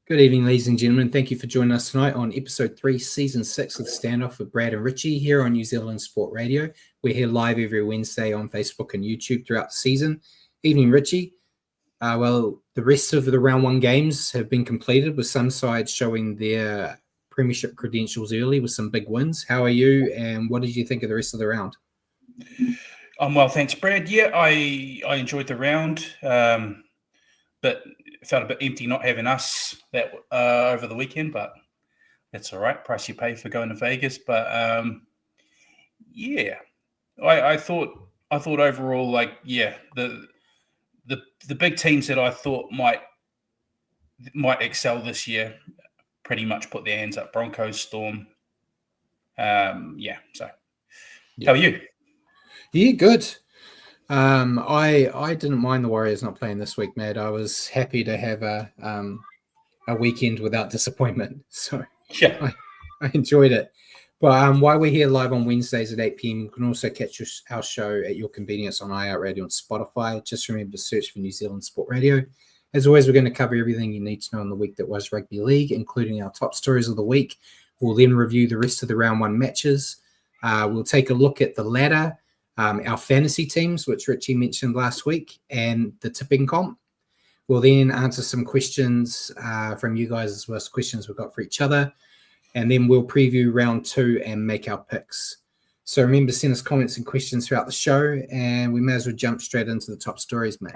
Good evening, ladies and gentlemen. Thank you for joining us tonight on episode 3, season 6 of the Standoff with Brad and Richie here on New Zealand Sport Radio. We're here live every Wednesday on Facebook and YouTube throughout the season. Evening, Richie. The rest of the round 1 games have been completed, with some sides showing their premiership credentials early with some big wins. How are you, and what did you think of the rest of the round? Well, thanks, Brad. Yeah, I enjoyed the round, but it felt a bit empty not having us that over the weekend, but that's all right. Price you pay for going to Vegas. But I thought overall, the big teams that I thought might excel this year pretty much put their hands up. Broncos, Storm. How are you? Yeah, good. I didn't mind the Warriors not playing this week, Matt. I was happy to have a weekend without disappointment. So yeah, I enjoyed it. But while we're here live on Wednesdays at 8 p.m, you can also catch our show at your convenience on iHeartRadio and Spotify. Just remember to search for New Zealand Sport Radio. As always, we're going to cover everything you need to know in the week that was rugby league, including our top stories of the week. We'll then review the rest of the round 1 matches. We'll take a look at the ladder, our fantasy teams, which Richie mentioned last week, and the tipping comp. We'll then answer some questions from you guys, as well as questions we've got for each other. And then we'll preview round 2 and make our picks. So remember to send us comments and questions throughout the show, and we may as well jump straight into the top stories, mate.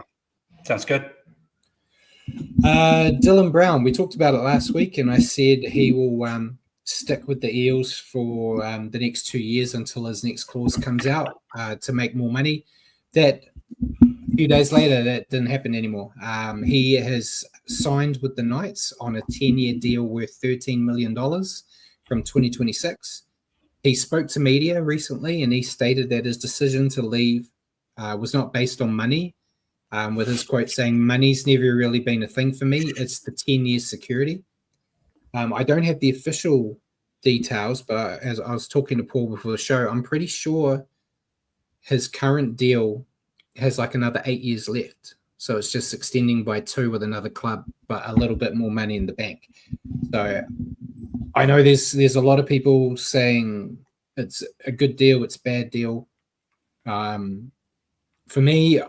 Sounds good. Dylan Brown, we talked about it last week, and I said he will stick with the Eels for the next 2 years until his next clause comes out to make more money. That a few days later, that didn't happen anymore. He has signed with the Knights on a 10-year deal worth $13 million from 2026. He spoke to media recently, and he stated that his decision to leave was not based on money, with his quote saying, "Money's never really been a thing for me. It's the 10 years security." I don't have the official details, but as I was talking to Paul before the show, I'm pretty sure his current deal has like another 8 years left. So it's just extending by 2 with another club, but a little bit more money in the bank. So I know there's a lot of people saying it's a good deal, it's a bad deal. For me,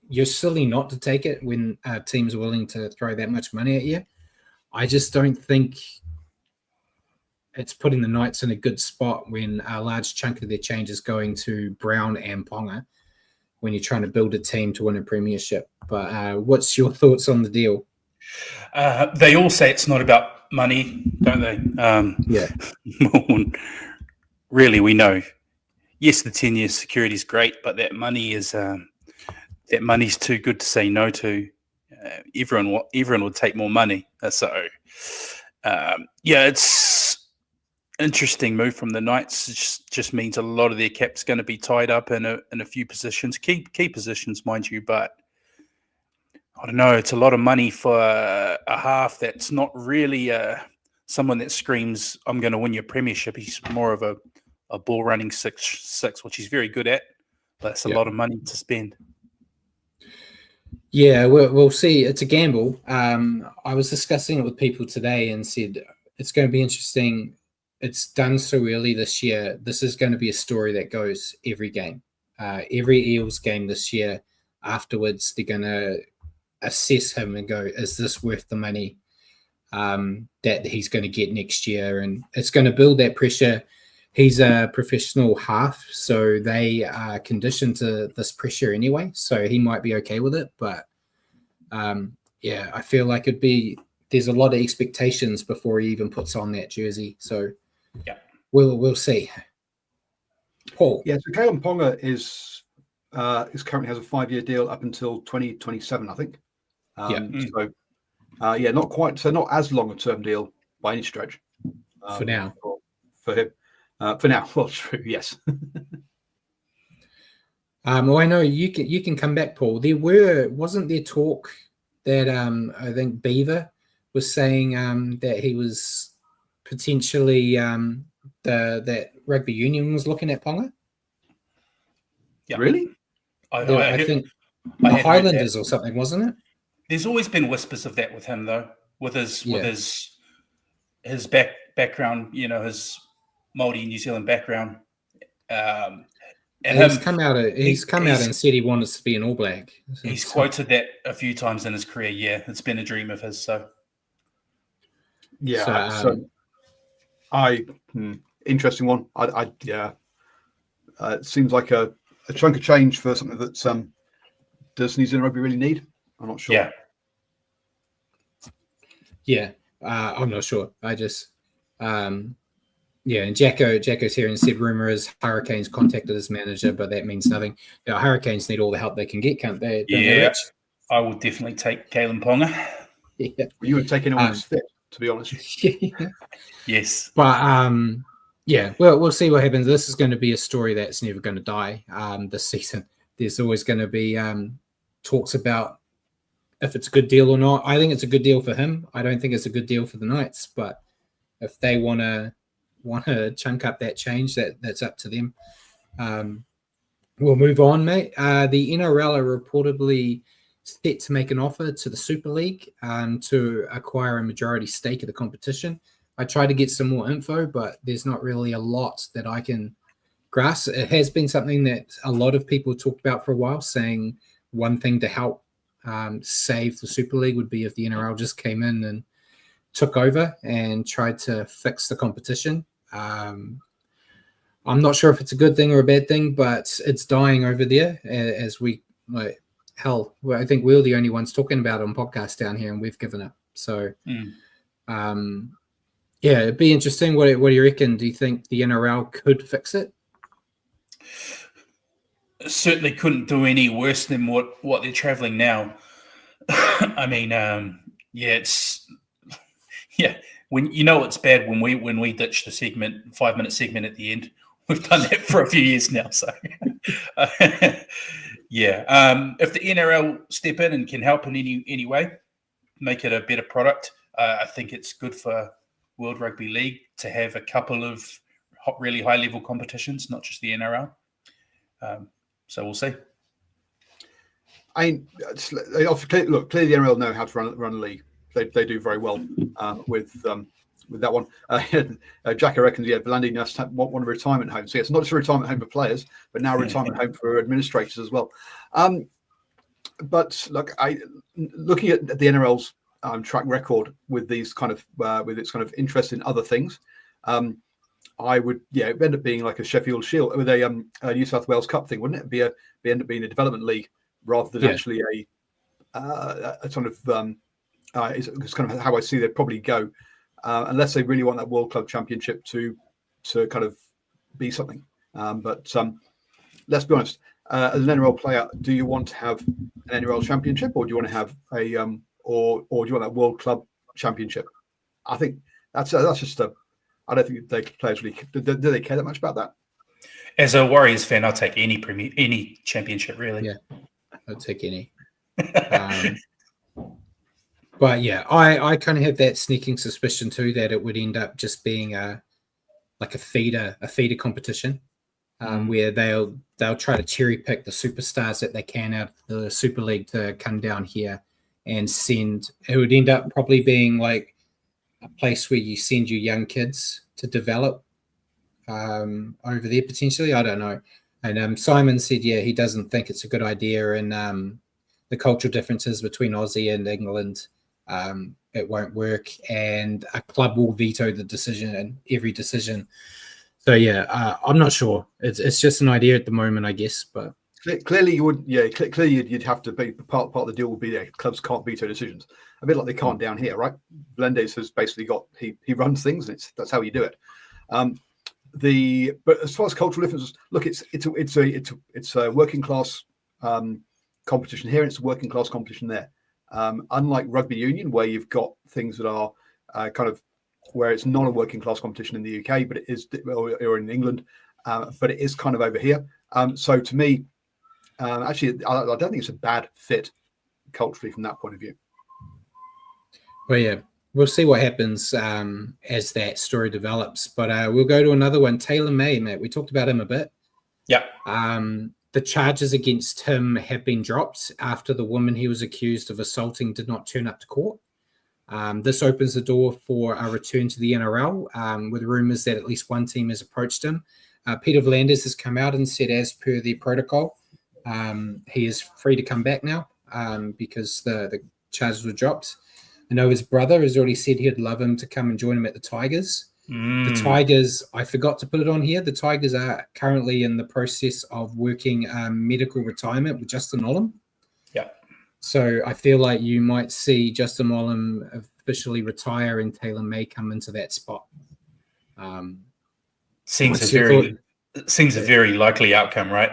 you're silly not to take it when teams are willing to throw that much money at you. I just don't think it's putting the Knights in a good spot when a large chunk of their change is going to Brown and Ponga when you're trying to build a team to win a premiership. But what's your thoughts on the deal? They all say it's not about money, don't they? Yeah. Really, we know. Yes, the 10 years security is great, but that money is money's too good to say no to. Everyone would take more money. It's interesting move from the Knights. It just means a lot of their cap's going to be tied up in a few positions, key positions, mind you. But I don't know. It's a lot of money for a half that's not really someone that screams, "I'm going to win your premiership." He's more of a ball running six, which he's very good at. But it's a lot of money to spend. Yeah, we'll see. It's a gamble. I was discussing it with people today and said it's going to be interesting. It's done so early this year. This is going to be a story that goes every game. Every Eels game this year, afterwards, they're going to assess him and go, is this worth the money that he's going to get next year? And it's going to build that pressure. He's a professional half, so they are conditioned to this pressure anyway, so he might be okay with it. But, I feel like there's a lot of expectations before he even puts on that jersey. So we'll see. Paul. Yeah, so Kalen Ponga is currently has a 5-year deal up until 2027, I think. Not quite. So not as long a term deal by any stretch. For now. For him. For now. Well, true. Yes. I know you can come back, Paul. Wasn't there talk that I think Beaver was saying that he was potentially that rugby union was looking at Ponga? Yeah. Really? I think the Highlanders or something, wasn't it? There's always been whispers of that with him, though. with his background, his Māori New Zealand background. And he's come out and said he wanted to be an All Black. He's quoted that a few times in his career. Yeah, it's been a dream of his. So yeah, interesting one. It seems like a chunk of change for something that does New Zealand rugby really need? I'm not sure. Yeah, I'm not sure. I just, and Jacko's here and said rumor is Hurricanes contacted his manager, but that means nothing. Hurricanes need all the help they can get, can't they? Yeah, I will definitely take Kalen Ponga. Yeah, you would take anyone who's fit, to be honest. Yes, but we'll see what happens. This is going to be a story that's never going to die. This season, there's always going to be talks about if it's a good deal or not. I think it's a good deal for him. I don't think it's a good deal for the Knights, but if they want to chunk up that change, that's up to them. We'll move on, mate. The NRL are reportedly set to make an offer to the Super League to acquire a majority stake of the competition. I tried to get some more info, but there's not really a lot that I can grasp. It has been something that a lot of people talked about for a while, saying one thing to help save the Super League would be if the NRL just came in and took over and tried to fix the competition. I'm not sure if it's a good thing or a bad thing, but it's dying over there as we I think we're the only ones talking about it on podcasts down here, and we've given up. So, it'd be interesting. What do you reckon? Do you think the NRL could fix it? Certainly couldn't do any worse than what they're traveling now. I mean, when it's bad when we ditch the 5-minute segment at the end. We've done that for a few years now. So if the NRL step in and can help in any way, make it a better product, I think it's good for World Rugby League to have a couple of really high level competitions, not just the NRL. So we'll see. Clearly the NRL know how to run a league. They do very well with that one. Jacko reckons, Blandi must want a retirement home. So it's not just a retirement home for players, but now a retirement home for administrators as well. But look, looking at the NRL's track record with these kind of with its kind of interest in other things, I would it end up being like a Sheffield Shield with a New South Wales Cup thing, wouldn't it? End up being a development league rather than actually a sort of it's kind of how I see they'd probably go, unless they really want that World Club Championship to kind of be something. But let's be honest, as an NRL player, do you want to have an NRL Championship, or do you want to have a or do you want that World Club Championship? I think that's just I don't think the players really do they care that much about that. As a Warriors fan, I'll take any championship, really. Yeah, I'll take any. But I kind of have that sneaking suspicion too that it would end up just being a feeder competition, where they'll try to cherry pick the superstars that they can out of the Super League to come down here and send. It would end up probably being like a place where you send your young kids to develop over there potentially. I don't know. And Simon said, he doesn't think it's a good idea, and the cultural differences between Aussie and England, it won't work, and a club will veto the decision and every decision. So I'm not sure. It's just an idea at the moment, I guess. But clearly you would, clearly you'd have to be part of the deal. Will be there. Clubs can't veto decisions, a bit like they can't down here, right? Blendes has basically got he runs things, and that's how you do it. But as far as cultural differences, look, it's a working class competition here, and it's a working class competition there. Unlike rugby union, where you've got things that are kind of where it's not a working class competition in the UK, but it is, or in England, but it is kind of over here. So to me, actually, I don't think it's a bad fit culturally from that point of view. Well, we'll see what happens as that story develops. But we'll go to another one. Taylor May, mate. We talked about him a bit. Yeah. The charges against him have been dropped after the woman he was accused of assaulting did not turn up to court. This opens the door for a return to the NRL, with rumours that at least one team has approached him. Peter V'landers has come out and said, as per the protocol, he is free to come back now because the charges were dropped. I know his brother has already said he'd love him to come and join him at the Tigers. The Tigers, I forgot to put it on here, the Tigers are currently in the process of working medical retirement with Justin Olam. Yeah. So I feel like you might see Justin Olam officially retire and Taylor May come into that spot. Seems a very likely outcome, right?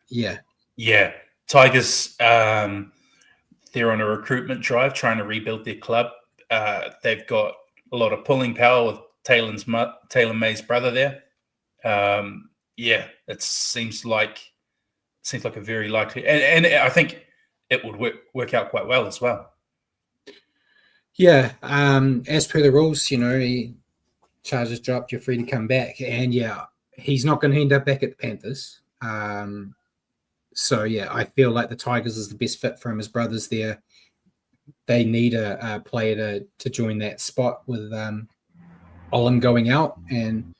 Yeah. Yeah. Tigers, they're on a recruitment drive trying to rebuild their club. They've got a lot of pulling power with Taylor May's brother there. It seems like a very likely, and I think it would work out quite well as well. Yeah, as per the rules, charges dropped, you're free to come back, and he's not going to end up back at the Panthers. I feel like the Tigers is the best fit for him. His brother's there. They need a player to join that spot with Olam going out, and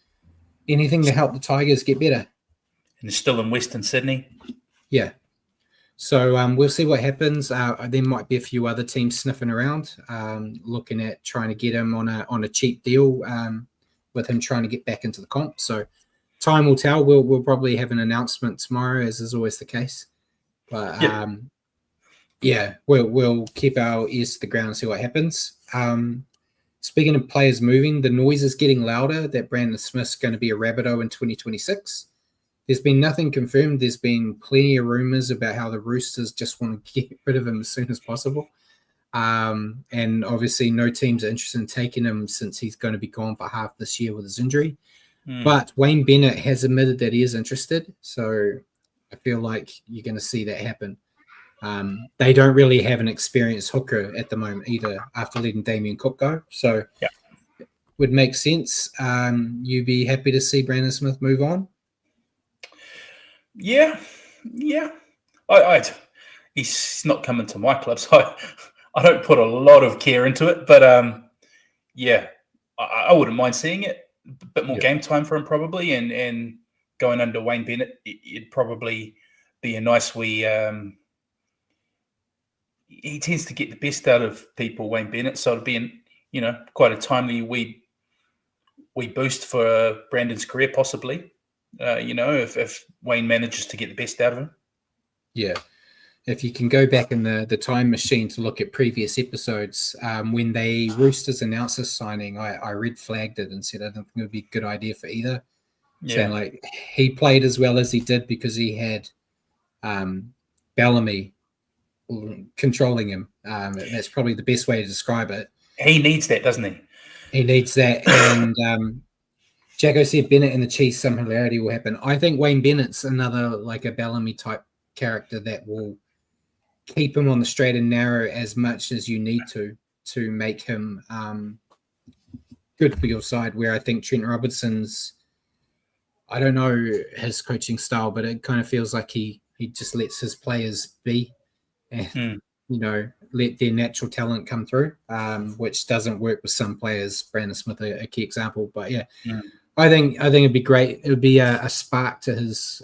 anything to help the Tigers get better. And still in Western Sydney. Yeah. So we'll see what happens. There might be a few other teams sniffing around, looking at trying to get him on a cheap deal, with him trying to get back into the comp. So time will tell. We'll probably have an announcement tomorrow, as is always the case. But we'll keep our ears to the ground and see what happens. Speaking of players moving, the noise is getting louder that Brandon Smith's going to be a Rabbitoh in 2026. There's been nothing confirmed. There's been plenty of rumors about how the Roosters just want to get rid of him as soon as possible. And obviously no teams are interested in taking him since he's going to be gone for half this year with his injury. But Wayne Bennett has admitted that he is interested. So I feel like you're going to see that happen. They don't really have an experienced hooker at the moment either after letting Damien Cook go. So it would make sense. You'd be happy to see Brandon Smith move on? Yeah. He's not coming to my club, so I don't put a lot of care into it. But I wouldn't mind seeing it. A bit more game time for him probably, and going under Wayne Bennett, it'd probably be a nice wee. He tends to get the best out of people, Wayne Bennett. So it'd be quite a timely wee boost for Brandon's career, possibly. If Wayne manages to get the best out of him. Yeah. If you can go back in the time machine to look at previous episodes, when the Roosters announced this signing, I red flagged it and said I don't think it would be a good idea for either. Saying like he played as well as he did because he had Bellamy controlling him. That's probably the best way to describe it. He needs that, doesn't he? He needs that. And Jacko said Bennett and the Chiefs, some hilarity will happen. I think Wayne Bennett's another like a Bellamy type character that will keep him on the straight and narrow as much as you need to make him good for your side. Where I think Trent Robertson's, I don't know his coaching style, but it kind of feels like he just lets his players be and let their natural talent come through, which doesn't work with some players. Brandon Smith a key example, but I think it'd be great. It would be a spark to his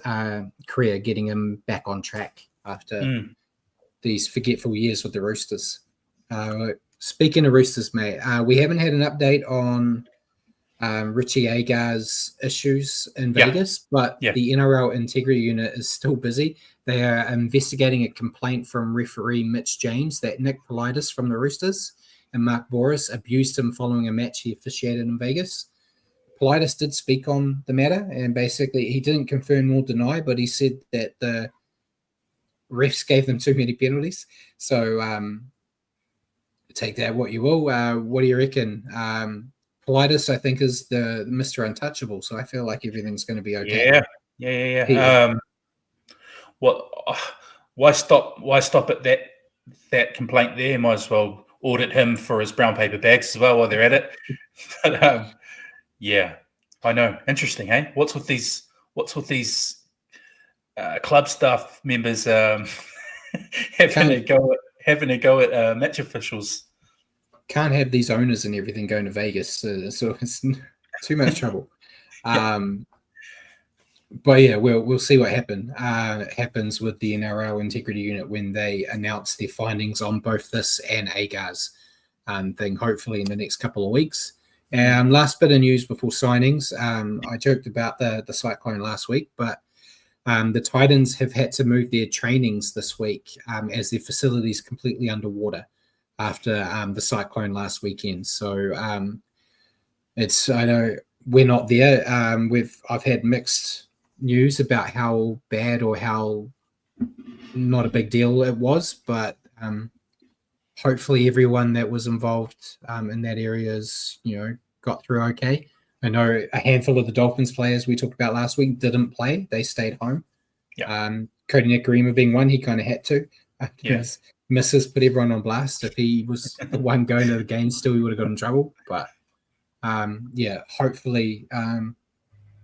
career, getting him back on track after these forgetful years with the Roosters. Speaking of Roosters, mate, we haven't had an update on Richie Agar's issues in Vegas, but the NRL Integrity Unit is still busy. They are investigating a complaint from referee Mitch James that Nick Politis from the Roosters and Mark Boris abused him following a match he officiated in Vegas. Politis did speak on the matter, and basically he didn't confirm nor deny, but he said that the refs gave them too many penalties. So take that what you will. What do you reckon? Politis, I think, is the Mr. Untouchable, so I feel like everything's going to be okay. Yeah. Why stop at that complaint there? Might as well audit him for his brown paper bags as well while they're at it. But I know. Interesting, hey? What's with these club staff members having a go at match officials? can't have these owners and everything going to Vegas, so it's too much trouble. But yeah, we'll see what happens with the NRL integrity unit when they announce their findings on both this and Agar's thing, hopefully in the next couple of weeks. Last bit of news before signings. I joked about the Cyclone last week, but the Titans have had to move their trainings this week as their facility's completely underwater after the Cyclone last weekend. So I know we're not there. I've had mixed news about how bad or how not a big deal it was, but hopefully everyone that was involved in that area is, got through okay. I know a handful of the Dolphins players we talked about last week didn't play. They stayed home. Yeah. Cody Nicarima being one, he kind of had to. Yes. Misses put everyone on blast. If he was the one going to the game still, he would have got in trouble. But hopefully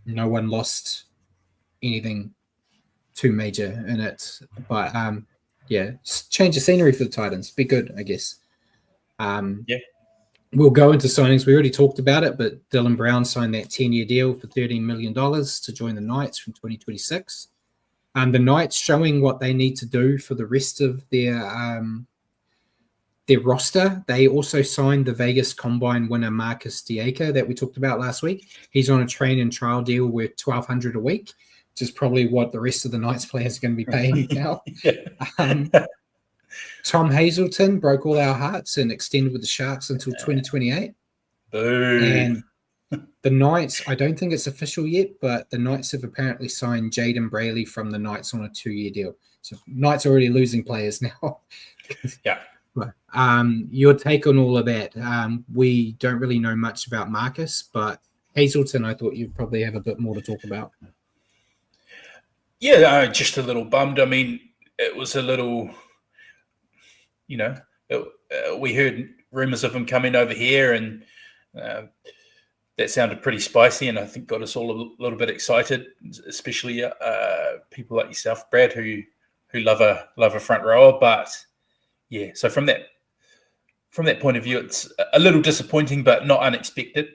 no one lost anything too major in it. But change of scenery for the Titans. Be good, I guess. We'll go into signings. We already talked about it, but Dylan Brown signed that 10-year deal for $13 million to join the Knights from 2026. The Knights showing what they need to do for the rest of their roster. They also signed the Vegas Combine winner Marcus Diaker that we talked about last week. He's on a train and trial deal worth $1,200 a week, which is probably what the rest of the Knights players are going to be paying now. Tom Hazelton broke all our hearts and extended with the Sharks until 2028. Boom. And the Knights, I don't think it's official yet, but the Knights have apparently signed Jaden Brayley from the Knights on a 2-year deal. So Knights are already losing players now. Yeah. Your take on all of that? We don't really know much about Marcus, but Hazelton, I thought you'd probably have a bit more to talk about. Yeah, just a little bummed. I mean, it was a little, we heard rumors of him coming over here, and that sounded pretty spicy, and I think got us all a little bit excited, especially people like yourself, Brad, who love a front rower. But yeah, so from that point of view, it's a little disappointing, but not unexpected.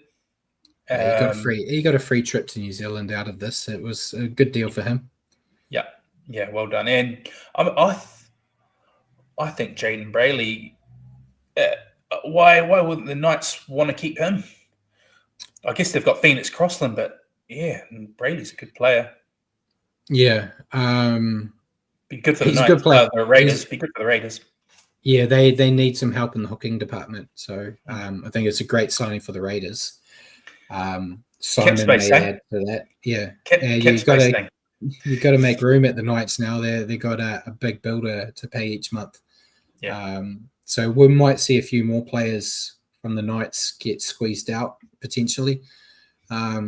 He got a free trip to New Zealand out of this. It was a good deal for him. Yeah, well done. And I think Jaden Brayley. Why wouldn't the Knights want to keep him? I guess they've got Phoenix Crossland, but yeah, Brayley's a good player. Yeah, be good for the he's Knights. A good player. The Raiders. Be good for the Raiders. Yeah, they need some help in the hooking department. So I think it's a great signing for the Raiders. Simon may add to that. Yeah, you've got to make room at the Knights now. They got a big builder to pay each month. Yeah. So we might see a few more players from the Knights get squeezed out potentially. But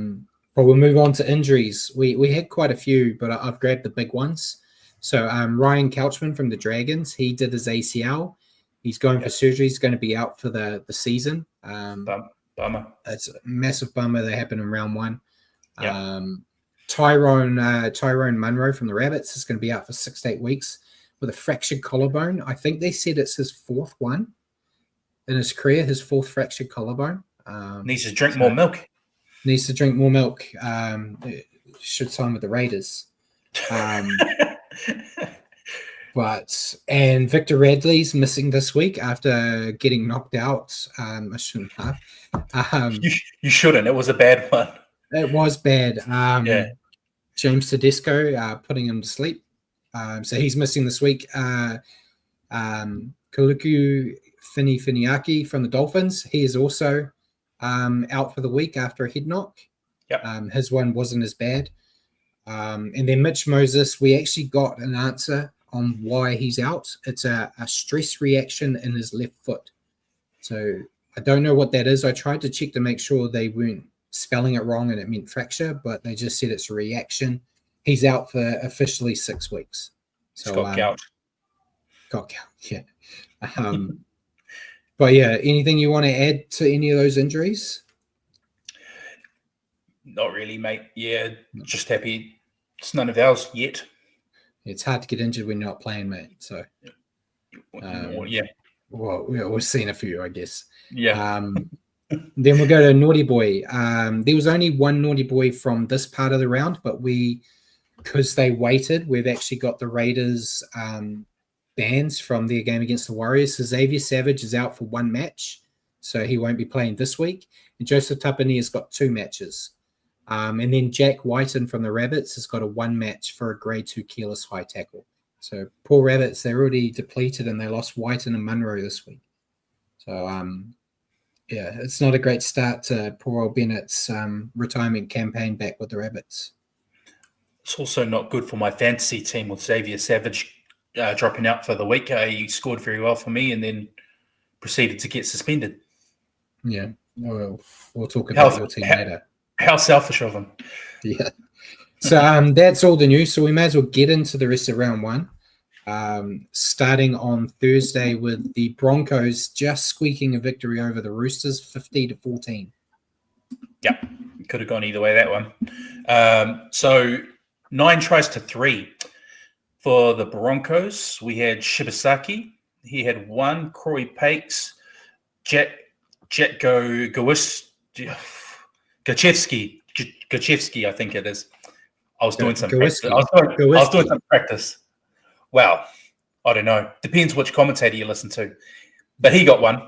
we'll move on to injuries. We had quite a few, but I've grabbed the big ones. So Ryan Couchman from the Dragons, he did his ACL. He's going for surgery. He's going to be out for the season. Bummer. It's a massive bummer. They happened in round 1. Yeah. Tyrone Munro from the Rabbits is going to be out for 6 to 8 weeks with a fractured collarbone. I think they said it's his 4th one in his career, his 4th fractured collarbone. Needs to drink more milk. Needs to drink more milk. Should sign with the Raiders. And Victor Radley's missing this week after getting knocked out. I shouldn't have. You shouldn't. It was a bad one. It was bad. James Tedesco putting him to sleep. So he's missing this week. Kaluku Finiaki from the Dolphins. He is also out for the week after a head knock. Yep. His one wasn't as bad. And then Mitch Moses, we actually got an answer on why he's out. It's a stress reaction in his left foot. So I don't know what that is. I tried to check to make sure they weren't spelling it wrong and it meant fracture, but they just said it's a reaction. He's out for officially 6 weeks. So got gout. Yeah. But yeah, anything you want to add to any of those injuries? Not really, mate. Yeah, just happy. It's none of ours yet. It's hard to get injured when you're not playing, mate. So, yeah. Well, we've seen a few, I guess. Yeah. Then we'll go to Naughty Boy. There was only one Naughty Boy from this part of the round, but because they waited, we've actually got the Raiders bans from their game against the Warriors. So Xavier Savage is out for one match, so he won't be playing this week. And Joseph Tapani has got 2 matches. And then Jack Whiten from the Rabbits has got a 1 match for a grade 2 careless high tackle. So poor Rabbits, they're already depleted and they lost Whiten and Munro this week. So, yeah, it's not a great start to poor old Bennett's retirement campaign back with the Rabbits. It's also not good for my fantasy team with Xavier Savage dropping out for the week. He scored very well for me and then proceeded to get suspended. Yeah, we'll talk about your team later. How selfish of him. Yeah. So that's all the news. So we may as well get into the rest of round 1. Starting on Thursday with the Broncos just squeaking a victory over the Roosters, 50-14. Yeah, could have gone either way, that one. So 9 tries to 3 for the Broncos. We had Shibasaki. He had 1. Corey Pakes. Gachevsky, I think it is. I was doing some practice. I was doing some practice. Well, I don't know. Depends which commentator you listen to. But he got 1.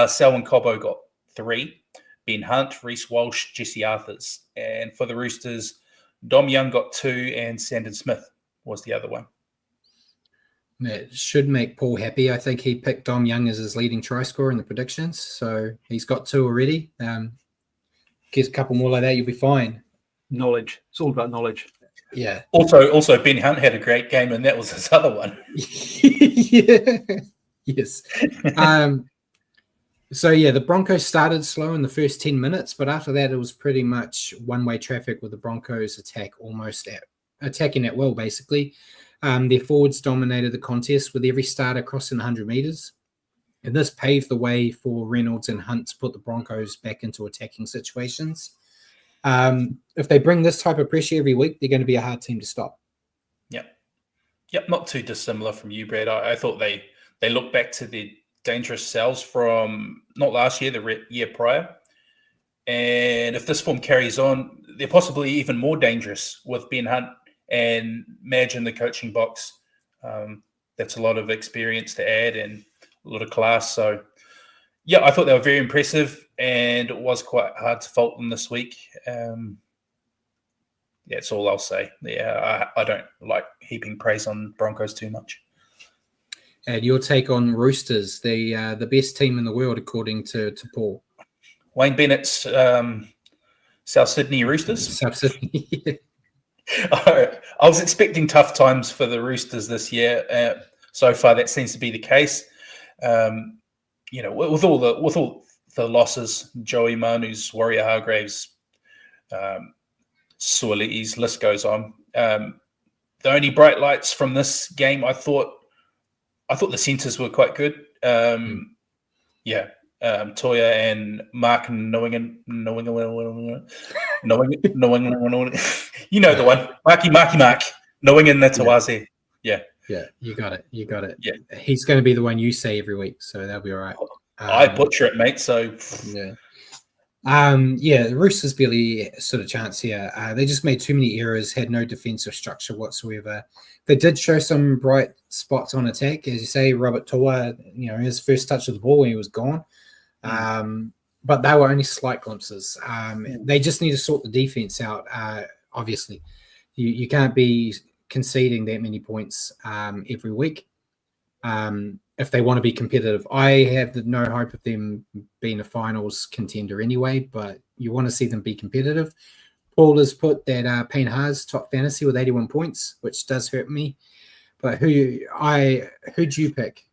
Selwyn Cobbo got 3. Ben Hunt, Reece Walsh, Jesse Arthurs. And for the Roosters, Dom Young got 2 and Sandon Smith was the other one. It should make Paul happy. I think he picked Dom Young as his leading try scorer in the predictions. So he's got 2 already. Get a couple more like that, you'll be fine. Knowledge. It's all about knowledge. Yeah. Also, Ben Hunt had a great game, and that was his other one. Yeah. Yes. So, yeah, the Broncos started slow in the first 10 minutes, but after that, it was pretty much one-way traffic with the Broncos attacking at will, basically. Their forwards dominated the contest with every starter crossing 100 meters. And this paved the way for Reynolds and Hunt to put the Broncos back into attacking situations. If they bring this type of pressure every week, they're going to be a hard team to stop. Yep, not too dissimilar from you, Brad. I thought they looked back to their dangerous selves from not last year, the year prior. And if this form carries on, they're possibly even more dangerous with Ben Hunt and Madge in the coaching box. That's a lot of experience to add and a lot of class. So, yeah, I thought they were very impressive, and it was quite hard to fault them this week. That's all I'll say. Yeah, I don't like heaping praise on Broncos too much. And your take on Roosters, the best team in the world, according to Paul. Wayne Bennett's South Sydney Roosters. South Sydney. I was expecting tough times for the Roosters this year. So far, that seems to be the case. With all the losses, Joey Manu's, Warrior Hargraves, Suoli's, list goes on. The only bright lights from this game, I thought the centers were quite good. Toya and Mark knowing you know the one. Mark knowing in Natawaze. Yeah, you got it. Yeah, he's going to be the one you say every week, so that'll be all right. I butcher it, mate. So yeah. The Roosters barely stood a chance here. They just made too many errors, had no defensive structure whatsoever. They did show some bright spots on attack, as you say. Robert Toa, his first touch of the ball when he was gone. But they were only slight glimpses. They just need to sort the defense out. Obviously, you can't be conceding that many points every week. If they want to be competitive, I have no hope of them being a finals contender anyway, but you want to see them be competitive. Paul has put that Payne Haas top fantasy with 81 points, which does hurt me. But who'd you pick?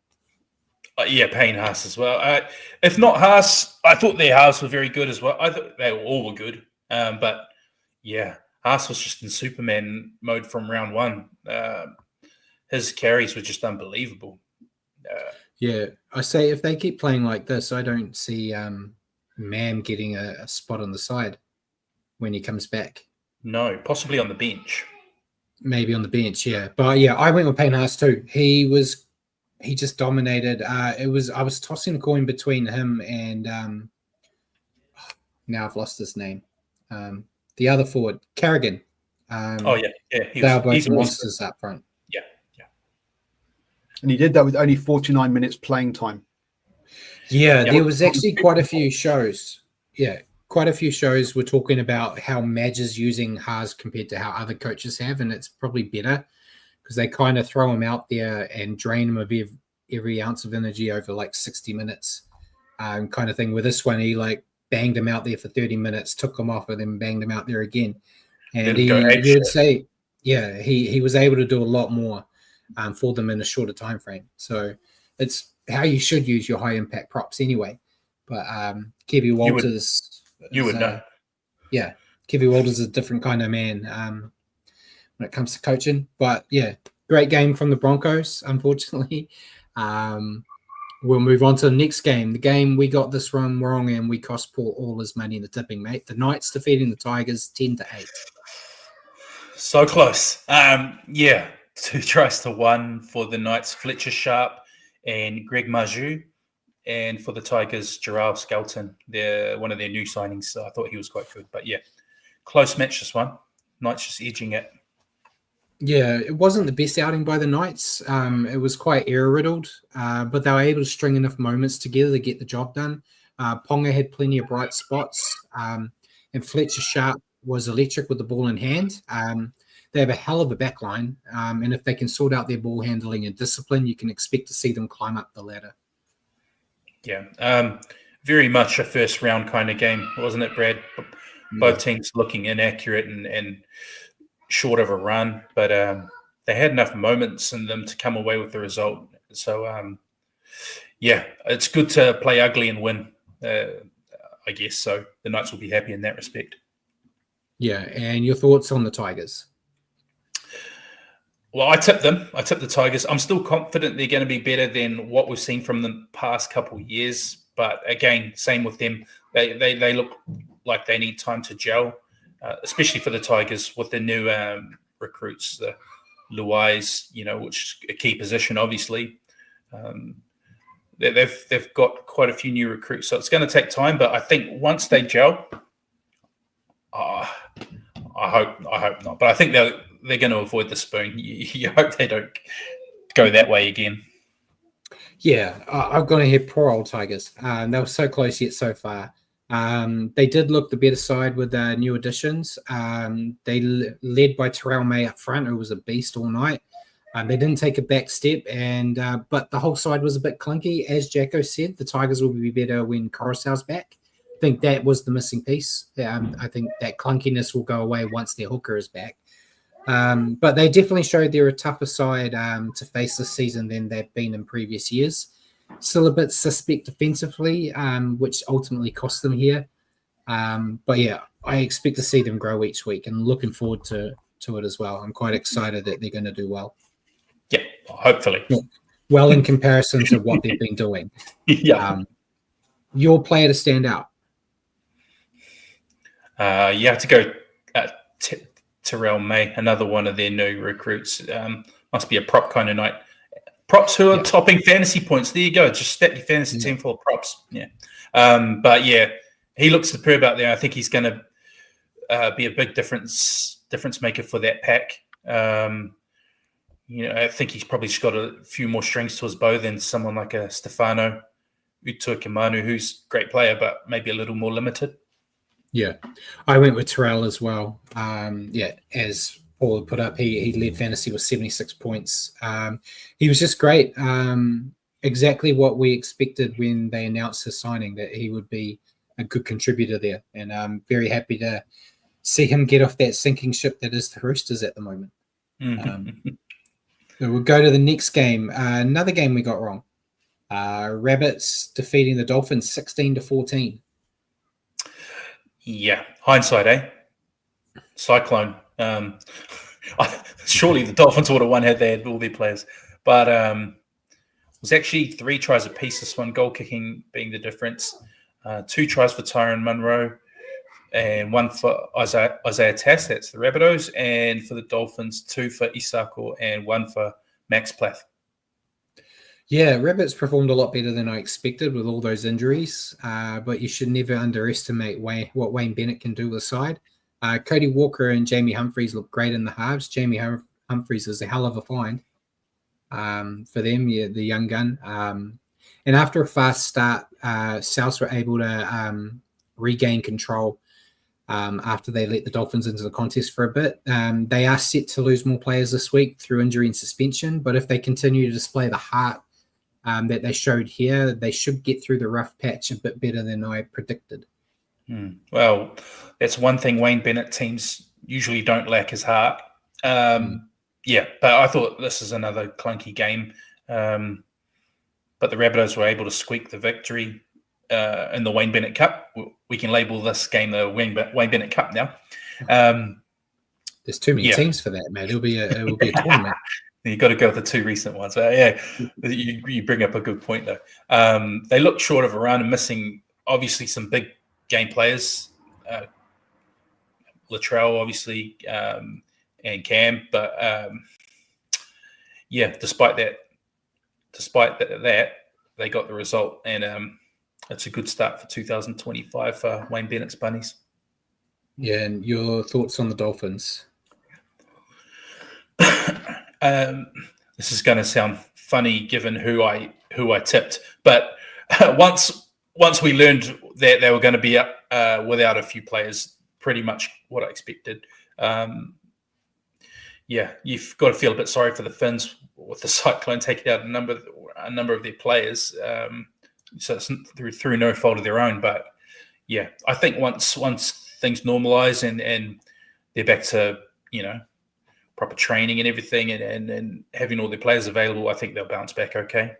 Payne Haas as well. If not Haas, I thought their halves were very good as well. I thought they all were good. But yeah, Haas was just in Superman mode from round 1. His carries were just unbelievable. I say if they keep playing like this, I don't see Mam getting a spot on the side when he comes back. No, possibly on the bench. Maybe on the bench, yeah. But yeah, I went with Payne Haas too. He was he just dominated. I was tossing a coin between him and now I've lost his name. The other forward, Carrigan. yeah. They are both He's always monsters up front. Yeah. And he did that with only 49 minutes playing time. Yeah, there was actually quite a few shows. Yeah, quite a few shows were talking about how Madge is using Haas compared to how other coaches have, and it's probably better because they kind of throw him out there and drain him of every ounce of energy over like 60 minutes kind of thing. With this one, he like banged him out there for 30 minutes, took him off, and then banged him out there again. And you would say, yeah, he was able to do a lot more for them in a shorter time frame. So it's how you should use your high impact props anyway. But Kevy Walters, you would know. Yeah, Kevy Walters is a different kind of man when it comes to coaching. But yeah, great game from the Broncos. Unfortunately, we'll move on to the next game. The game we got this one wrong, and we cost Paul all his money in the tipping, mate. The Knights defeating the Tigers 10-8. So close. 2 tries to 1 for the Knights, Fletcher Sharp and Greg Maju. And for the Tigers, Gerald Skelton. They're one of their new signings, so I thought he was quite good. But yeah, close match this one. Knights just edging it. Yeah, it wasn't the best outing by the Knights. It was quite error-riddled, but they were able to string enough moments together to get the job done. Ponga had plenty of bright spots, and Fletcher Sharp was electric with the ball in hand. They have a hell of a back line, and if they can sort out their ball handling and discipline, you can expect to see them climb up the ladder. Yeah, very much a first-round kind of game, wasn't it, Brad? Both teams looking inaccurate and short of a run, but they had enough moments in them to come away with the result. So, it's good to play ugly and win, I guess. So the Knights will be happy in that respect. Yeah, and your thoughts on the Tigers? Well, I tipped them. I tipped the Tigers. I'm still confident they're going to be better than what we've seen from the past couple of years. But again, same with them. They look like they need time to gel. Especially for the Tigers with the new recruits, the Luais, which is a key position, obviously. They've got quite a few new recruits, so it's going to take time. But I think once they gel, I hope not. But I think they're going to avoid the spoon. You hope they don't go that way again. Yeah, I've got to hear poor old Tigers. They were so close yet so far. They did look the better side with new additions. They led by Terrell May up front, who was a beast all night. They didn't take a back step, but the whole side was a bit clunky. As Jacko said, the Tigers will be better when Coruscant's back. I think that was the missing piece. I think that clunkiness will go away once their hooker is back. But they definitely showed they're a tougher side to face this season than they've been in previous years. Still a bit suspect defensively, which ultimately cost them here. But yeah, I expect to see them grow each week and looking forward to it as well. I'm quite excited that they're going to do well. Yeah, hopefully. Well, in comparison to what they've been doing. Yeah. Your player to stand out? You have to go Terrell May, another one of their new recruits. Must be a prop kind of night. Props who are topping fantasy points. There you go. Just stack your fantasy team full of props. Yeah. But yeah, he looks superb out there. I think he's going to be a big difference maker for that pack. I think he's probably just got a few more strings to his bow than someone like a Stefano Utoikamanu, who's a great player, but maybe a little more limited. Yeah, I went with Terrell as well. As Paul put up, he led fantasy with 76 points. He was just great. Exactly what we expected when they announced his signing, that he would be a good contributor there. And I'm very happy to see him get off that sinking ship that is the Roosters at the moment. So we'll go to the next game. Another game we got wrong. Rabbits defeating the Dolphins 16-14. Yeah, hindsight, eh? Cyclone. Surely the Dolphins would have won had they had all their players. But it was actually 3 tries apiece, this one, goal kicking being the difference. 2 tries for Tyrone Munro and 1 for Isaiah Tass, that's the Rabbitohs, and for the Dolphins, 2 for Isako and 1 for Max Plath. Yeah, Rabbits performed a lot better than I expected with all those injuries, but you should never underestimate what Wayne Bennett can do with the side. Cody Walker and Jamie Humphries look great in the halves. Jamie Humphries is a hell of a find for them, the young gun. And after a fast start, Souths were able to regain control after they let the Dolphins into the contest for a bit. They are set to lose more players this week through injury and suspension, but if they continue to display the heart that they showed here, they should get through the rough patch a bit better than I predicted. Well, that's one thing Wayne Bennett teams usually don't lack his heart. Yeah, but I thought this is another clunky game. But the Rabbitohs were able to squeak the victory in the Wayne Bennett Cup. We can label this game the Wayne Bennett Cup now. There's too many teams for that, man. It will be a tournament. You've got to go with the two recent ones. Yeah, you bring up a good point, though. They look short of a run and missing, obviously, some big game players. Latrell, obviously, and Cam. But, yeah, despite that, they got the result. And it's a good start for 2025 for Wayne Bennett's Bunnies. Yeah, and your thoughts on the Dolphins? This is going to sound funny given who I tipped, but once we learned that they were going to be up without a few players, pretty much what I expected. Yeah, you've got to feel a bit sorry for the Finns with the Cyclone taking out a number of their players. So it's through no fault of their own, but yeah, I think once things normalise and they're back to proper training and everything and having all their players available, I think they'll bounce back okay.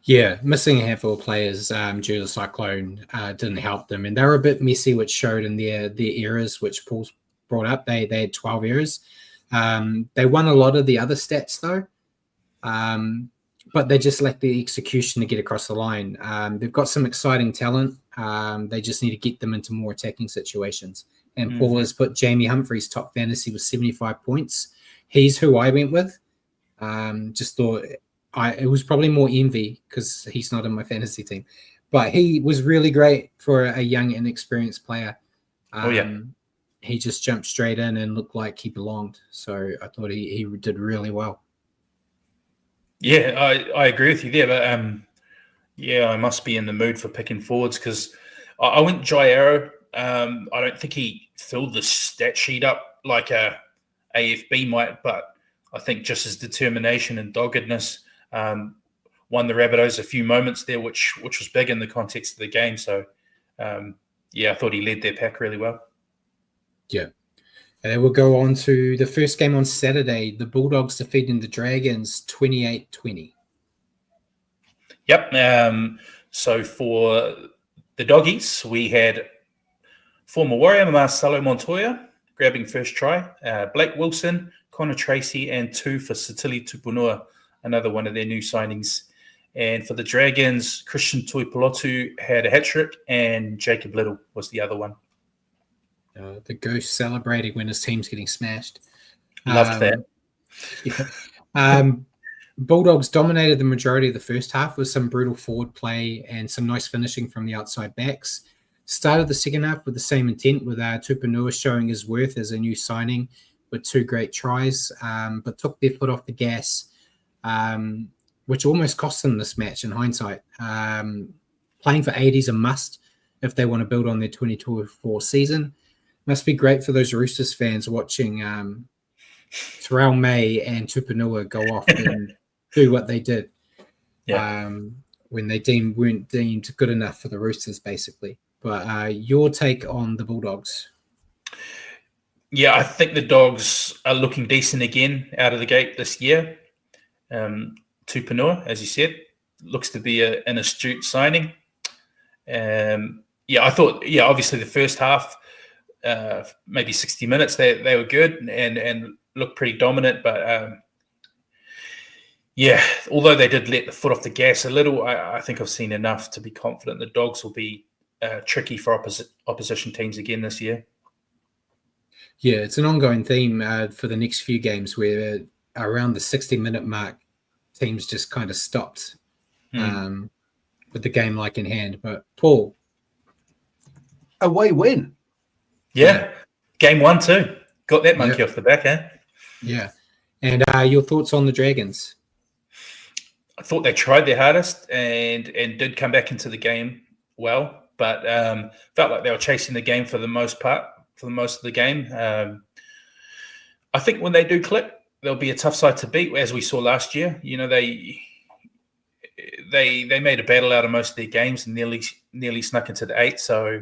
Yeah, missing a handful of players due to the Cyclone didn't help them. And they were a bit messy, which showed in their errors, which Paul's brought up. They had 12 errors. They won a lot of the other stats, though. But they just lack the execution to get across the line. They've got some exciting talent. They just need to get them into more attacking situations. And Paul has put Jamie Humphries top fantasy with 75 points. He's who I went with. Just thought it was probably more envy because he's not in my fantasy team. But he was really great for a young, inexperienced player. He just jumped straight in and looked like he belonged. So I thought he did really well. Yeah, I agree with you there. But I must be in the mood for picking forwards because I went Jairo. I don't think he filled the stat sheet up like a AFB might, but I think just his determination and doggedness won the Rabbitohs a few moments there, which was big in the context of the game. So, I thought he led their pack really well. Yeah. And then we'll go on to the first game on Saturday, the Bulldogs defeating the Dragons 28-20. Yep. So for the Doggies, we had former Warrior Marcelo Montoya grabbing first try, Blake Wilson, Connor Tracy, and 2 for Sitili Tupunua, another one of their new signings. And for the Dragons, Christian Tuipulotu had a hat-trick, and Jacob Little was the other one. The ghost celebrating when his team's getting smashed. Loved that. Yeah. Bulldogs dominated the majority of the first half with some brutal forward play and some nice finishing from the outside backs. Started the second half with the same intent, with Tupunua showing his worth as a new signing with 2 great tries, but took their foot off the gas, which almost cost them this match in hindsight. Playing for 80 is a must if they want to build on their 2024 season. Must be great for those Roosters fans watching Terrell May and Tupunua go off and do what they did when they weren't deemed good enough for the Roosters, basically. But your take on the Bulldogs? Yeah, I think the Dogs are looking decent again out of the gate this year. Tupunua, as you said, looks to be an astute signing. I thought, obviously the first half, maybe 60 minutes, they were good and looked pretty dominant. But although they did let the foot off the gas a little, I think I've seen enough to be confident the Dogs will be tricky for opposition teams again this year. Yeah, it's an ongoing theme for the next few games where around the 60-minute mark, teams just kind of stopped with the game like in hand. But Paul, away win. Yeah. Game 1 too. Got that monkey off the back, eh? Yeah. And your thoughts on the Dragons? I thought they tried their hardest and did come back into the game well, but felt like they were chasing the game for the most of the game. I think when they do click, they'll be a tough side to beat, as we saw last year. You know, they made a battle out of most of their games and nearly snuck into the 8. So,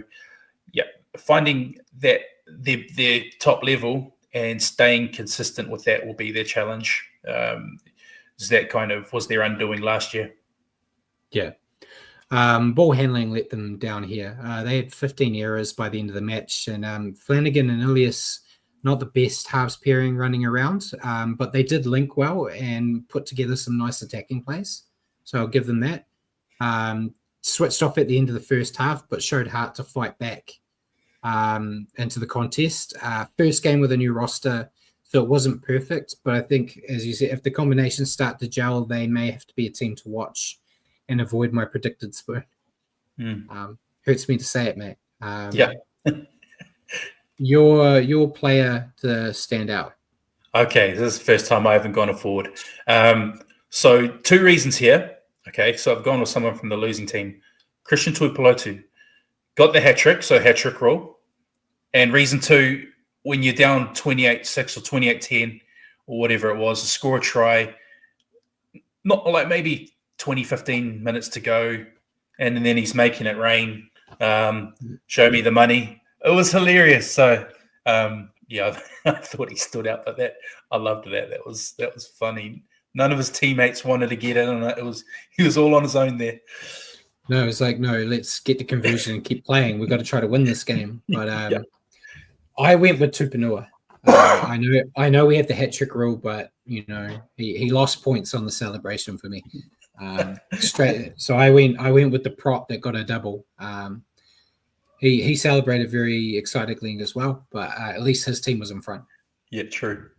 yeah, finding that their top level and staying consistent with that will be their challenge. That kind of was their undoing last year. Yeah. Ball handling let them down here. They had 15 errors by the end of the match, and Flanagan and Ilias, not the best halves pairing running around, but they did link well and put together some nice attacking plays. So I'll give them that. Switched off at the end of the first half, but showed heart to fight back into the contest. First game with a new roster, so it wasn't perfect, but I think, as you said, if the combinations start to gel, they may have to be a team to watch and avoid my predicted spoon. Hurts me to say it, mate. Your player to stand out. Okay, this is the first time I haven't gone forward. So 2 reasons here. Okay, so I've gone with someone from the losing team. Christian Tuipulotu got the hat-trick, so hat-trick rule. And reason 2, when you're down 28-6 or 28-10 or whatever it was, score a try, not like maybe 20, 15 minutes to go, and then he's making it rain. Show me the money. It was hilarious. So, I thought he stood out like that. I loved that. That was funny. None of his teammates wanted to get in on it. He was all on his own there. No, it's like, no, let's get the conversion and keep playing. We've got to try to win this game. But I went with Tupanua. I know we have the hat trick rule, but you know he lost points on the celebration for me. Straight. So I went with the prop that got a double. He celebrated very excitedly as well, but at least his team was in front. Yeah, true.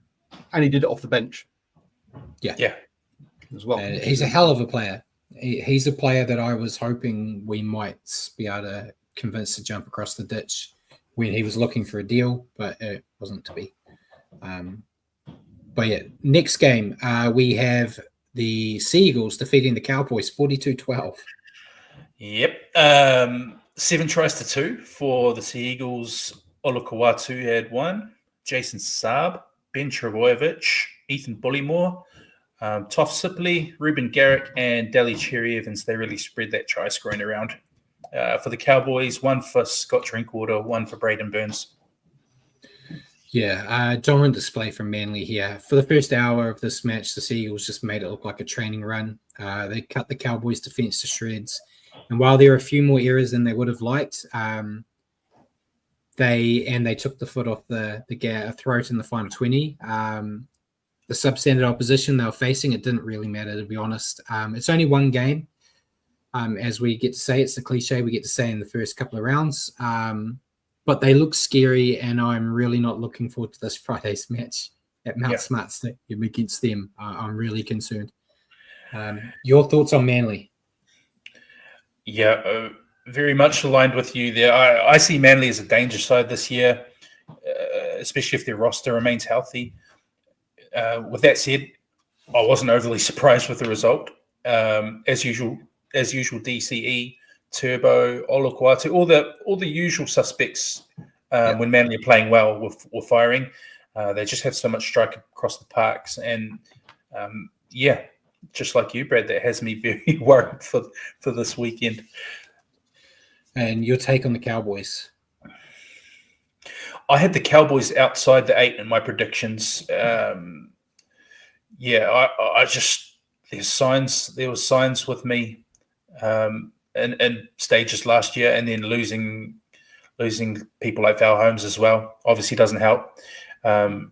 And he did it off the bench. Yeah, as well. He's a hell of a player. He's a player that I was hoping we might be able to convince to jump across the ditch when he was looking for a deal, but it wasn't to be. But yeah, next game, we have the Seagulls defeating the Cowboys 42-12. Yep. 7 tries to 2 for the Seagulls. Olakawatu had 1. Jason Saab, Ben Trebojevic, Ethan Bullymore, Toff Sipley, Ruben Garrick, and Dally Cherry Evans. They really spread that try scoring around. For the Cowboys, 1 for Scott Drinkwater, 1 for Braden Burns. Yeah, dominant display from Manly here. For the first hour of this match, the Seagulls just made it look like a training run. They cut the Cowboys' defense to shreds. And while there are a few more errors than they would have liked, they took the foot off the throat in the final 20. The substandard opposition they were facing, it didn't really matter, to be honest. It's only one game. As we get to say, it's the cliche we get to say in the first couple of rounds. But they look scary, and I'm really not looking forward to this Friday's match at Mount Smart Stadium against them. I'm really concerned. Your thoughts on Manly? Yeah, very much aligned with you there. I see Manly as a danger side this year, especially if their roster remains healthy. With that said, I wasn't overly surprised with the result. As usual, DCE, Turbo, Olukwatu, all the usual suspects when Manly are playing well were firing. They just have so much strike across the parks. And, just like you, Brad, that has me very worried for this weekend. And your take on the Cowboys? I had the Cowboys outside the 8 in my predictions. I just there were signs with me in stages last year, and then losing people like Val Holmes as well obviously doesn't help. So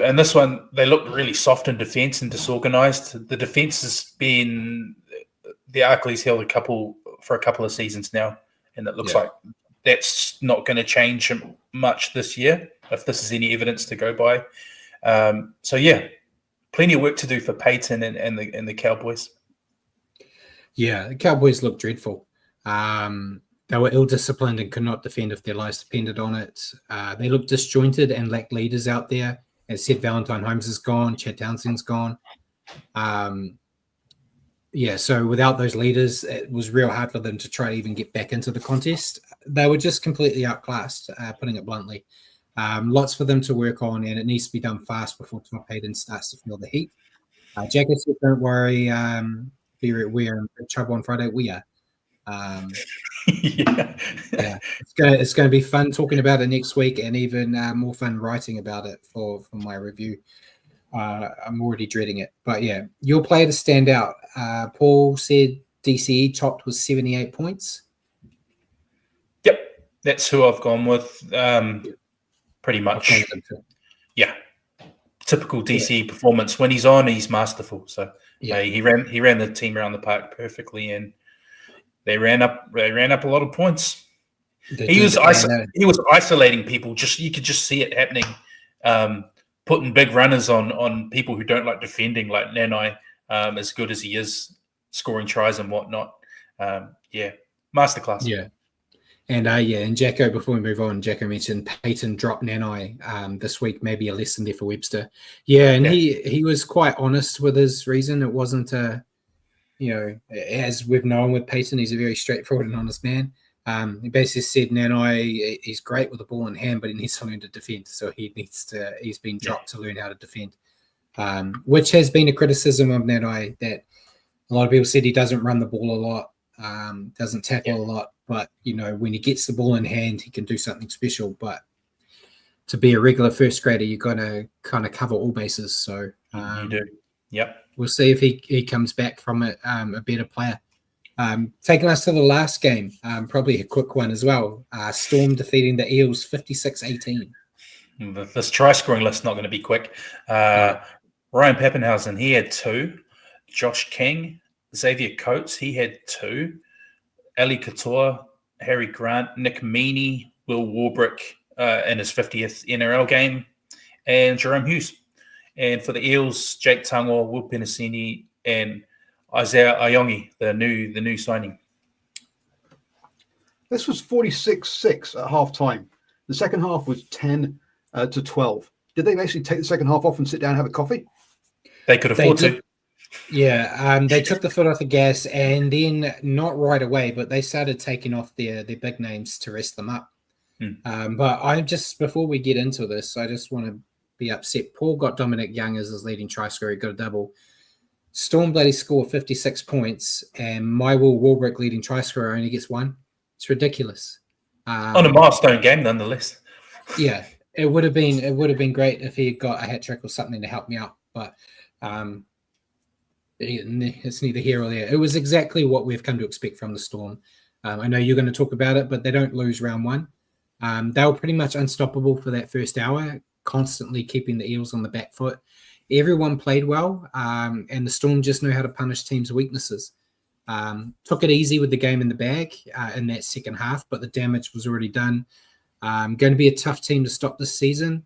in this one, they looked really soft in defence and disorganised. The defence has been the Achilles heel for a couple of seasons now, and it looks like that's not going to change plenty of work to do for Peyton and the Cowboys. Yeah, the Cowboys look dreadful. They were ill-disciplined and could not defend if their lives depended on it. They look disjointed and lack leaders out there. As said, Valentine Holmes is gone. Chad Townsend's gone. So without those leaders, it was real hard for them to try to even get back into the contest. They were just completely outclassed, putting it bluntly. Lots for them to work on, and it needs to be done fast before Tom Hayden starts to feel the heat. Jacko said, don't worry, we're in trouble on Friday. We are. It's going to be fun talking about it next week, and even more fun writing about it for my review. I'm already dreading it, but yeah, your player to stand out. Paul said DCE topped with 78 points. Yep, that's who I've gone with. Pretty much. Yeah, typical DCE performance. When he's on, he's masterful. So he ran the team around the park perfectly, and they ran up a lot of points. He was isolating people. You could just see it happening. Putting big runners on people who don't like defending, like Nanai, as good as he is, scoring tries and whatnot. Masterclass. Yeah. And Jacko, before we move on, Jacko mentioned Peyton dropped Nanai this week, maybe a lesson there for Webster. Yeah, and he was quite honest with his reason. It wasn't as we've known with Peyton, he's a very straightforward and honest man. He basically said Nanai, he's great with the ball in hand, but he needs to learn to defend. So he's been dropped to learn how to defend, which has been a criticism of Nanai, that a lot of people said he doesn't run the ball a lot, doesn't tackle a lot, but when he gets the ball in hand, he can do something special. But to be a regular first grader, you're going to kind of cover all bases. So you do. Yep. We'll see if he comes back from it a better player. Taking us to the last game, probably a quick one as well. Storm defeating the Eels 56-18. This try-scoring list not going to be quick. Ryan Pappenhausen, he had 2. Josh King, Xavier Coates, he had 2. Ali Couture, Harry Grant, Nick Meaney, Will Warbrick in his 50th NRL game, and Jerome Hughes. And for the Eels, Jake Tangor, Will Penasini, and Isaiah Ayongi, the new signing. This was 46-6 at half time. The second half was 10-12. Did they basically take the second half off and sit down and have a coffee? They could afford to. Yeah, they took the foot off the gas, and then not right away, but they started taking off their big names to rest them up. But before we get into this, I just want to be upset. Paul got Dominic Young as his leading try scorer. He got a double. Storm bloody score 56 points, and my Will Warbrick leading try scorer only gets 1. It's ridiculous. On a milestone game, nonetheless. Yeah, it would have been great if he had got a hat trick or something to help me out, but it's neither here or there. It was exactly what we've come to expect from the Storm. I know you're going to talk about it, but they don't lose round 1. They were pretty much unstoppable for that first hour, constantly keeping the Eels on the back foot. Everyone played well, and the Storm just knew how to punish teams' weaknesses. Took it easy with the game in the bag in that second half, but the damage was already done. Going to be a tough team to stop this season.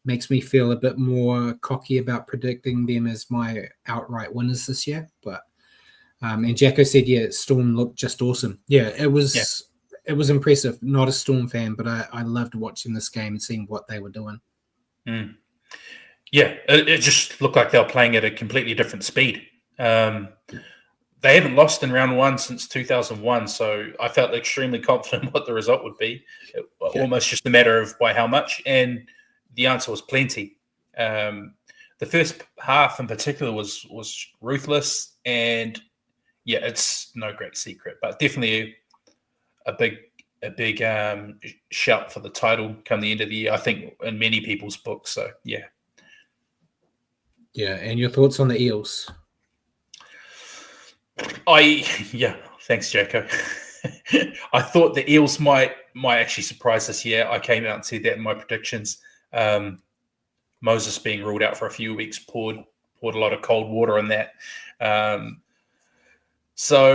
Makes me feel a bit more cocky about predicting them as my outright winners this year. But and Jacko said, Storm looked just awesome. Yeah, it was impressive. Not a Storm fan, but I loved watching this game and seeing what they were doing. Yeah, it just looked like they were playing at a completely different speed. They haven't lost in round 1 since 2001, so I felt extremely confident what the result would be. Almost just a matter of by how much, and the answer was plenty. The first half in particular was ruthless, and it's no great secret, but definitely a big shout for the title come the end of the year, I think, in many people's books. So yeah, and your thoughts on the Eels? Thanks, Jacko. I thought the Eels might actually surprise this year. I came out and said that in my predictions. Moses being ruled out for a few weeks poured a lot of cold water on that. So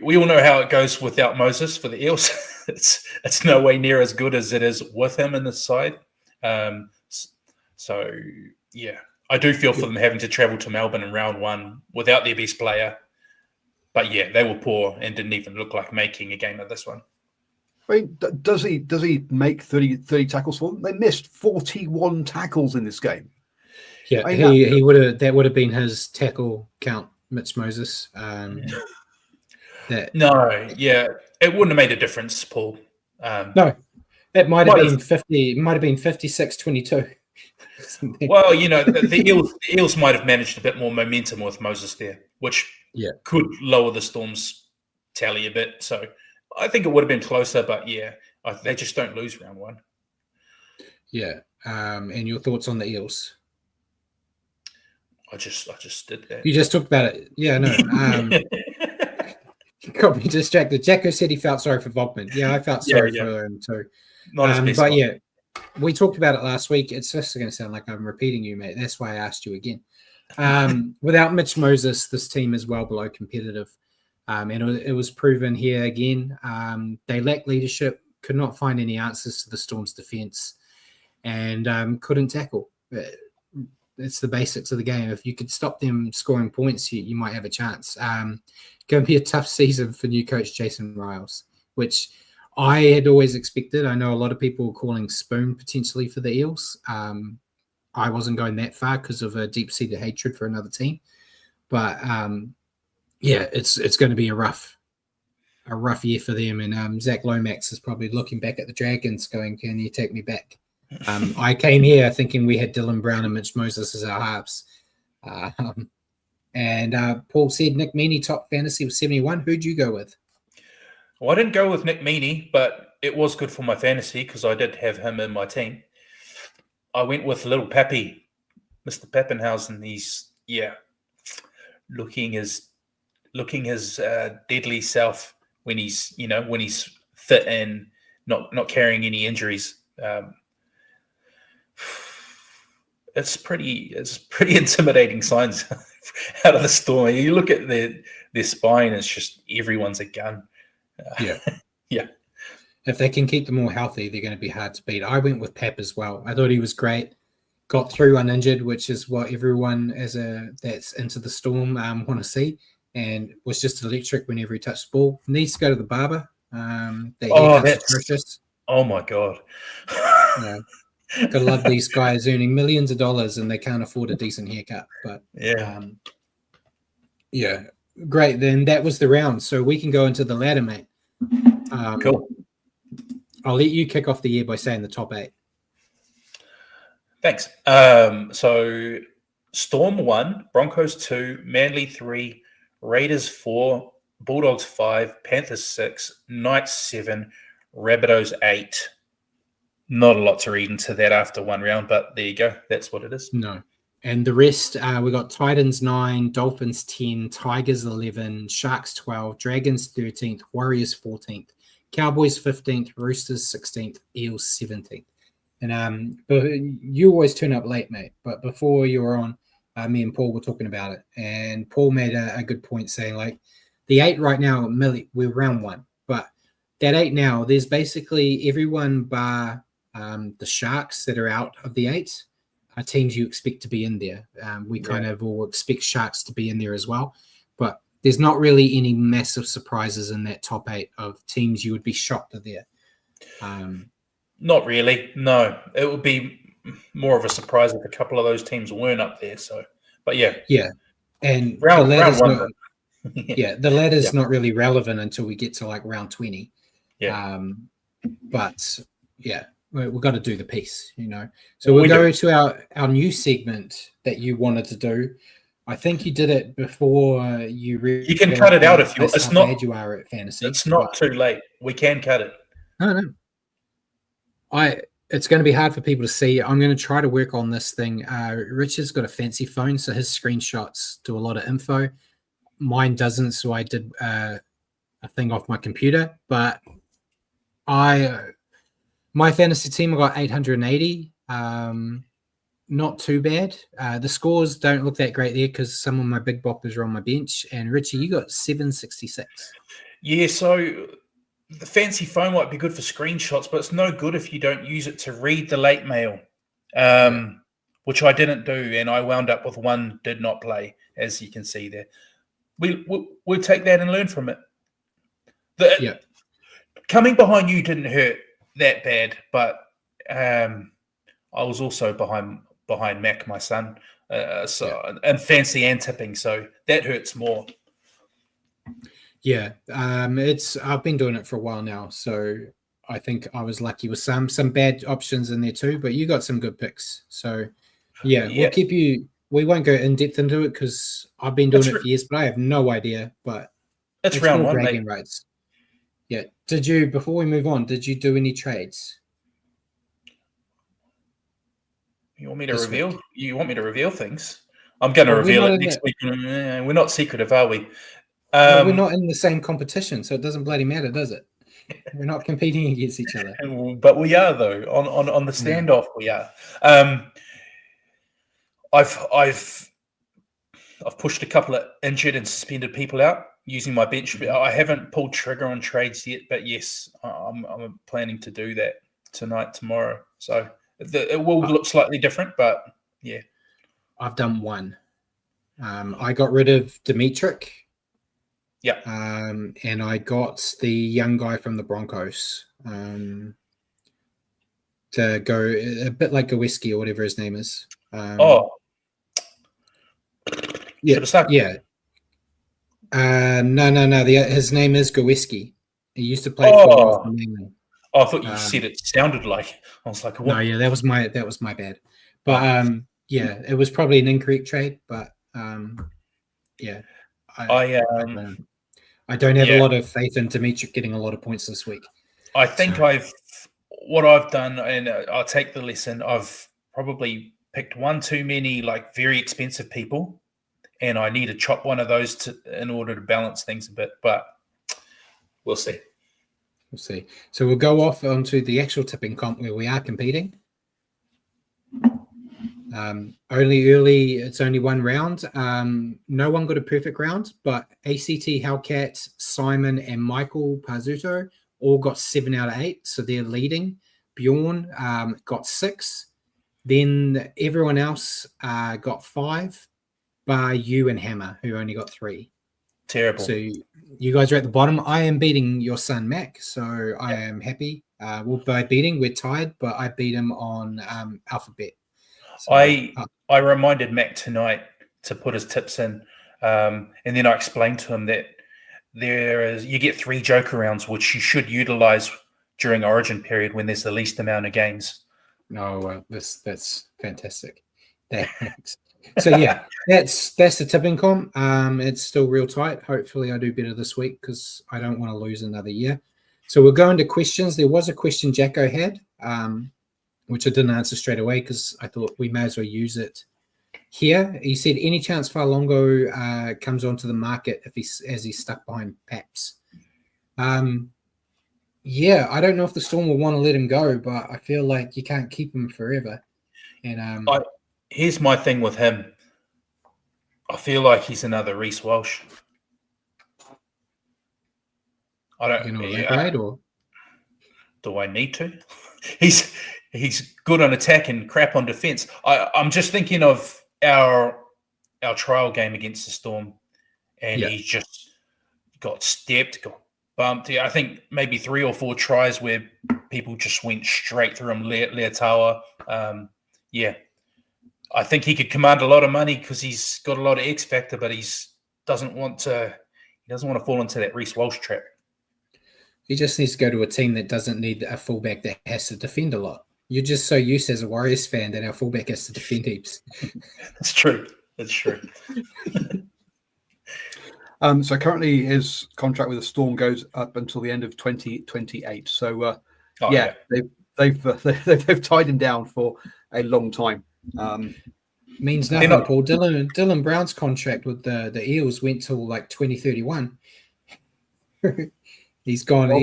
we all know how it goes without Moses for the Eels. It's no way near as good as it is with him in the side. I do feel for them having to travel to Melbourne in round one without their best player. But yeah, they were poor and didn't even look like making a game of this one. I mean, does he make 30 tackles for them? They missed 41 tackles in this game. Yeah, I mean, he would have. That would have been his tackle count, Mitch Moses. It wouldn't have made a difference, Paul. No, that might have been 50. It might have been 56-22. Well, the Eels might have managed a bit more momentum with Moses there, which could lower the Storm's tally a bit. So I think it would have been closer, but they just don't lose round one. Yeah, and your thoughts on the Eels? I just did that. You just talked about it. Yeah, no. Got me distracted. Jacko said he felt sorry for Vogtman. Yeah, I felt sorry for him too. Not his best but one. Yeah, we talked about it last week. It's just going to sound like I'm repeating you, mate. That's why I asked you again. Without Mitch Moses, this team is well below competitive. And it was proven here again. They lack leadership, could not find any answers to the Storm's defense, and couldn't tackle. It's the basics of the game. If you could stop them scoring points, you might have a chance. Going to be a tough season for new coach Jason Riles, which I had always expected. I know a lot of people were calling Spoon potentially for the Eels. I wasn't going that far because of a deep-seated hatred for another team. But, it's going to be a rough year for them. And Zach Lomax is probably looking back at the Dragons going, can you take me back? I came here thinking we had Dylan Brown and Mitch Moses as our halves. And Paul said Nick Meaney top fantasy with 71. Who'd you go with? Well, I didn't go with Nick Meaney, but it was good for my fantasy because I did have him in my team. I went with little Pappy, Mr. Pappenhausen. He's looking his deadly self when he's fit and not carrying any injuries. It's pretty intimidating signs out of the Storm. You look at their spine; it's just everyone's a gun. Yeah. If they can keep them all healthy, they're going to be hard to beat. I went with Pep as well. I thought he was great. Got through uninjured, which is what everyone that's into the Storm want to see, and was just electric whenever he touched the ball. Needs to go to the barber. That's atrocious. Oh my god. Gotta love these guys earning millions of dollars and they can't afford a decent haircut. But great. Then that was the round, so we can go into the ladder, mate. Cool. I'll let you kick off the year by saying the top 8. Thanks. So Storm 1, Broncos 2, Manly 3, Raiders 4, Bulldogs 5, Panthers 6, Knights 7, Rabbitohs 8. Not a lot to read into that after one round, but there you go. That's what it is. No. And the rest, we got Titans 9, Dolphins 10, Tigers 11, Sharks 12, Dragons 13th, Warriors 14th, Cowboys 15th, Roosters 16th, Eels 17th. And but you always turn up late, mate. But before you were on, me and Paul were talking about it. And Paul made a good point saying, like, the 8 right now, we're round 1. But that 8 now, there's basically everyone bar the Sharks that are out of the 8 are teams you expect to be in there. We kind of all expect Sharks to be in there as well. But there's not really any massive surprises in that top 8 of teams you would be shocked are there. Not really. No. It would be more of a surprise if a couple of those teams weren't up there. So, but yeah. Yeah. And round 1. The ladder's not really relevant until we get to like round 20. Yeah. But yeah. We've got to do the piece, So we'll go to our new segment that you wanted to do. I think you did it before you. You can cut it out if you. It's not. Bad you are at fantasy. It's not too late. We can cut it. No. It's going to be hard for people to see. I'm going to try to work on this thing. Richard's got a fancy phone, so his screenshots do a lot of info. Mine doesn't, so I did a thing off my computer. But my fantasy team, I got 880. Not too bad. The scores don't look that great there because some of my big boppers are on my bench. And Richie, you got 766. Yeah, so the fancy phone might be good for screenshots, but it's no good if you don't use it to read the late mail. which I didn't do, and I wound up with one did not play, as you can see there. We'll take that and learn from it. Coming behind you didn't hurt that bad, but I was also behind Mac, my son, and fancy and tipping, so that hurts more. Yeah, I've been doing it for a while now, so I think I was lucky with some bad options in there too, but you got some good picks. So we'll keep you. We won't go in depth into it because I've been doing it for years, but I have no idea. But it's round one, bragging rights. Yeah. Before we move on, did you do any trades? You want me to reveal? Week? You want me to reveal things? I'm going to reveal it next week. We're not secretive, are we? We're not in the same competition, so it doesn't bloody matter, does it? We're not competing against each other. But we are, though. On the standoff, we are. I've pushed a couple of injured and suspended people out using my bench. I haven't pulled trigger on trades yet, but yes, I'm planning to do that tonight, tomorrow. So it will look slightly different, but yeah. I've done one. I got rid of Dimitrik. Yeah. And I got the young guy from the Broncos to go a bit like Gowiski or whatever his name is. Yeah. No. His name is Gowiski. He used to play for England. I thought you said it sounded like. I was like, what? No, yeah, that was my bad. But it was probably an incorrect trade. But I don't have a lot of faith in Dimitri getting a lot of points this week. I think what I've done, and I'll take the lesson. I've probably picked one too many like very expensive people, and I need to chop one of those in order to balance things a bit. But we'll see. We'll see. So we'll go off onto the actual tipping comp where we are competing. It's only one round. No one got a perfect round, but ACT, Hellcat, Simon, and Michael Pazzuto all got 7 out of 8, so they're leading. Bjorn got 6. Then everyone else got 5, bar you and Hammer, who only got 3. Terrible. So you guys are at the bottom. I am beating your son, Mac, so I am happy. We're tied, but I beat him on Alphabet. So, I reminded Mac tonight to put his tips in, and then I explained to him that you get 3 joker rounds, which you should utilize during Origin period when there's the least amount of games. No, that's fantastic. Thanks. So yeah, that's the tipping comp. It's still real tight. Hopefully, I do better this week because I don't want to lose another year. So we'll go into questions. There was a question Jacko had. Which I didn't answer straight away because I thought we may as well use it here. He said, any chance Farlongo comes onto the market as he's stuck behind Paps? I don't know if the Storm will want to let him go, but I feel like you can't keep him forever. And here's my thing with him. I feel like he's another Reece Walsh. I don't elaborate, or do I need to? He's good on attack and crap on defense. I'm just thinking of our trial game against the Storm, and he just got stepped, got bumped. I think maybe 3 or 4 tries where people just went straight through him. Leotawa. I think he could command a lot of money because he's got a lot of X factor, but he doesn't want to fall into that Reece Walsh trap. He just needs to go to a team that doesn't need a fullback that has to defend a lot. You're just so used as a Warriors fan that our fullback has to defend heaps. That's true. So currently his contract with the Storm goes up until the end of 2028. So they've tied him down for a long time. Means nothing, Paul. Dylan Brown's contract with the Eels went till like 2031. He's gone. Well,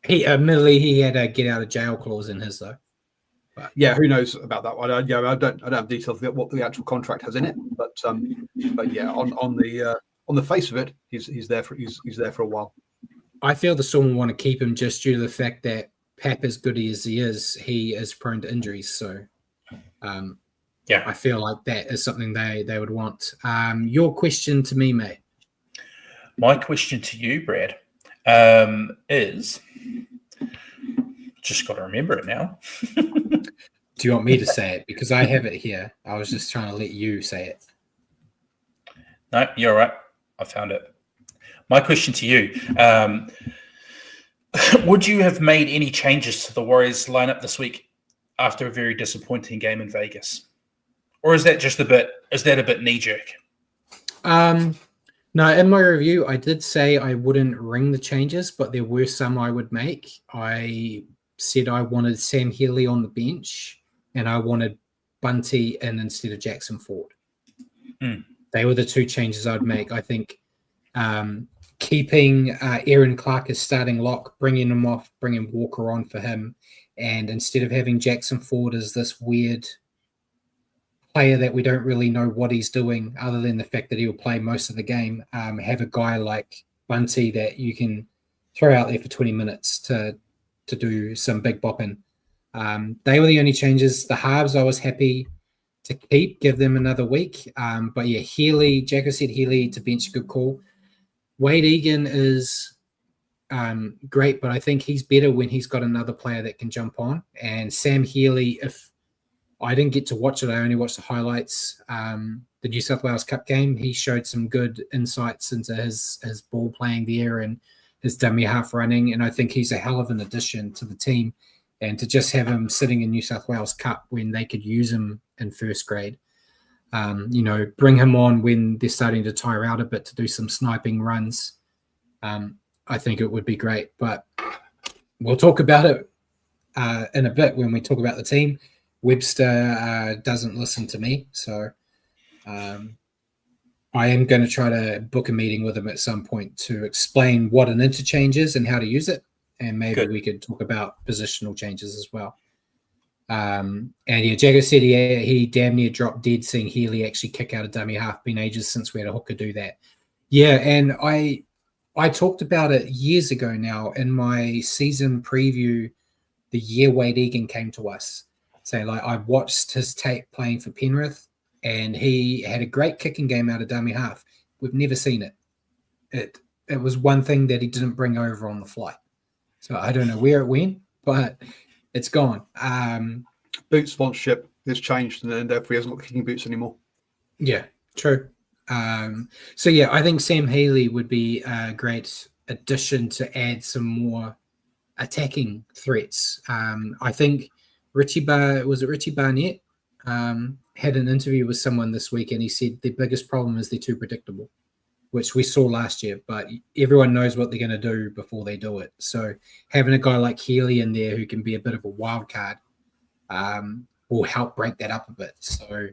he admittedly he had a get out of jail clause in his though. But who knows about that one? I don't have details of what the actual contract has in it. But on the face of it, he's there for a while. I feel the Storm will want to keep him just due to the fact that Pap, as good as he is prone to injuries. So, Yeah. I feel like that is something they would want. Your question to me, mate. My question to you, Brad, is just got to remember it now. Do you want me to say it? Because I have it here. I was just trying to let you say it. No, you're all right. I found it. My question to you, would you have made any changes to the Warriors lineup this week after a very disappointing game in Vegas? Or is that just a bit knee-jerk? No, in my review, I did say I wouldn't ring the changes, but there were some I would make. I said I wanted Sam Healy on the bench, and I wanted Bunty in instead of Jackson Ford. They were the two changes I'd make. I think keeping Aaron Clark as starting lock, bringing him off, bringing Walker on for him, and instead of having Jackson Ford as this weird player that we don't really know what he's doing other than the fact that he'll play most of the game, have a guy like Bunty that you can throw out there for 20 minutes to do some big bopping. They were the only changes. The halves I was happy to give them another week. But yeah, Healy, Jacko said Healy to bench, good call. Wade Egan is great, but I think he's better when he's got another player that can jump on. And Sam Healy, if I didn't get to watch it, I only watched the highlights. The New South Wales Cup game, he showed some good insights into his ball playing there and his dummy half running. And I think he's a hell of an addition to the team. And to just have him sitting in New South Wales Cup when they could use him in first grade, bring him on when they're starting to tire out a bit to do some sniping runs. I think it would be great. But we'll talk about it in a bit when we talk about the team. Webster doesn't listen to me, so I am going to try to book a meeting with him at some point to explain what an interchange is and how to use it, and maybe we could talk about positional changes as well. And yeah, Jagger said he damn near dropped dead seeing Healy actually kick out a dummy half. Been ages since we had a hooker do that. Yeah, and I talked about it years ago now in my season preview, the year Wade Egan came to us. So I watched his tape playing for Penrith, and he had a great kicking game out of dummy half. We've never seen it. It was one thing that he didn't bring over on the flight. So I don't know where it went, but it's gone. Boot sponsorship has changed, and therefore he hasn't got kicking boots anymore. Yeah, true. So yeah, I think Sam Healy would be a great addition to add some more attacking threats. I think Richie Barnett had an interview with someone this week, and he said the biggest problem is they're too predictable, which we saw last year, but everyone knows what they're going to do before they do it. So having a guy like Healy in there who can be a bit of a wild card will help break that up a bit. So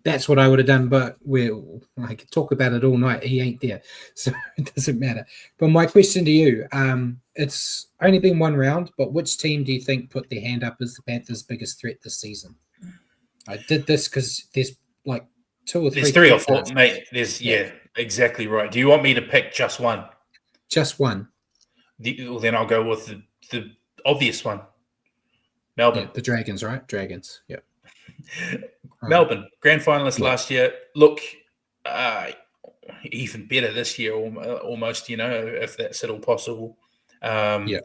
that's what I would have done, but I could talk about it all night. He ain't there, so it doesn't matter. But my question to you, it's only been one round, but which team do you think put their hand up as the Panthers' biggest threat this season? I did this because there's like two or three. There's three or four, mate. Yeah, exactly right. Do you want me to pick just one? Just one. Well, then I'll go with the obvious one. Melbourne. Yeah, the Dragons, right? Dragons, yeah. Melbourne, grand finalist last year. Look, even better this year, almost, if that's at all possible. Yeah,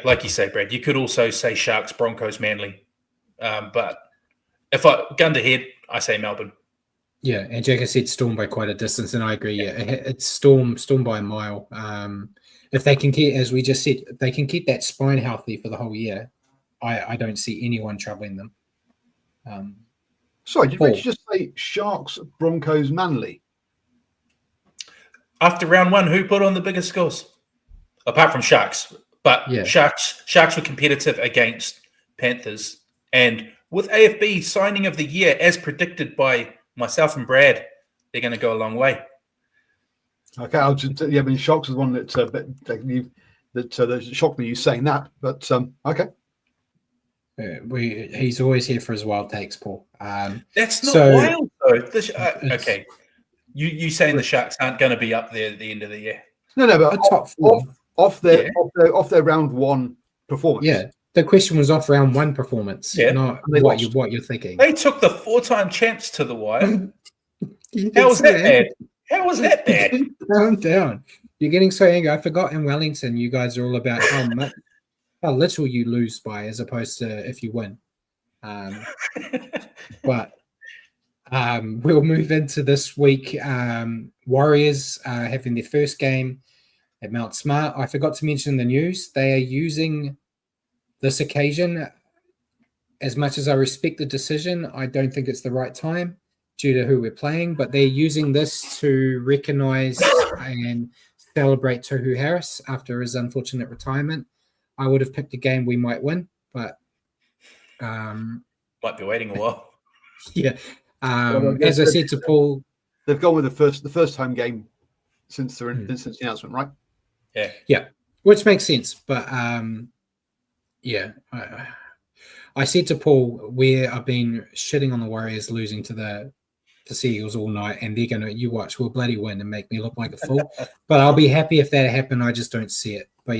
like you say, Brad, you could also say Sharks, Broncos, Manly. But if I gun to head, I say Melbourne. Yeah, and Jack said Storm by quite a distance, and I agree. Yeah, it's Storm by a mile. If they can keep, as we just said, if they can keep that spine healthy for the whole year, I don't see anyone troubling them. Sorry, did Richie just say Sharks, Broncos, Manly? After round one, who put on the biggest scores? Apart from Sharks. But yeah. Sharks were competitive against Panthers. And with AFB signing of the year, as predicted by myself and Brad, they're going to go a long way. Okay, Sharks is one that shocked me you saying that, but okay. He's always here for his wild takes, Paul. That's not wild, though. Okay, you saying the Sharks aren't going to be up there at the end of the year? No, but top four off their round one performance. Yeah, The question was off round one performance, not They what lost. you're thinking. They took the 4-time champs to the wire. You How get was so that angry. bad? How was that bad? Calm down. You're getting so angry. I forgot in Wellington, you guys are all about how little you lose by as opposed to if you win. But we'll move into this week. Warriors having their first game at Mount Smart. I forgot to mention the news. They are using this occasion, as much as I respect the decision, I don't think it's the right time due to who we're playing, but they're using this to recognize and celebrate Tohu Harris after his unfortunate retirement. I would have picked a game we might win, but might be waiting a while. Yeah. As I said to Paul, they've gone with the first home game since the announcement, right? Yeah, which makes sense. But I said to Paul, I've been shitting on the Warriors losing to the Seagulls all night, and they're gonna, you watch, we'll bloody win and make me look like a fool. But I'll be happy if that happened. I just don't see it. But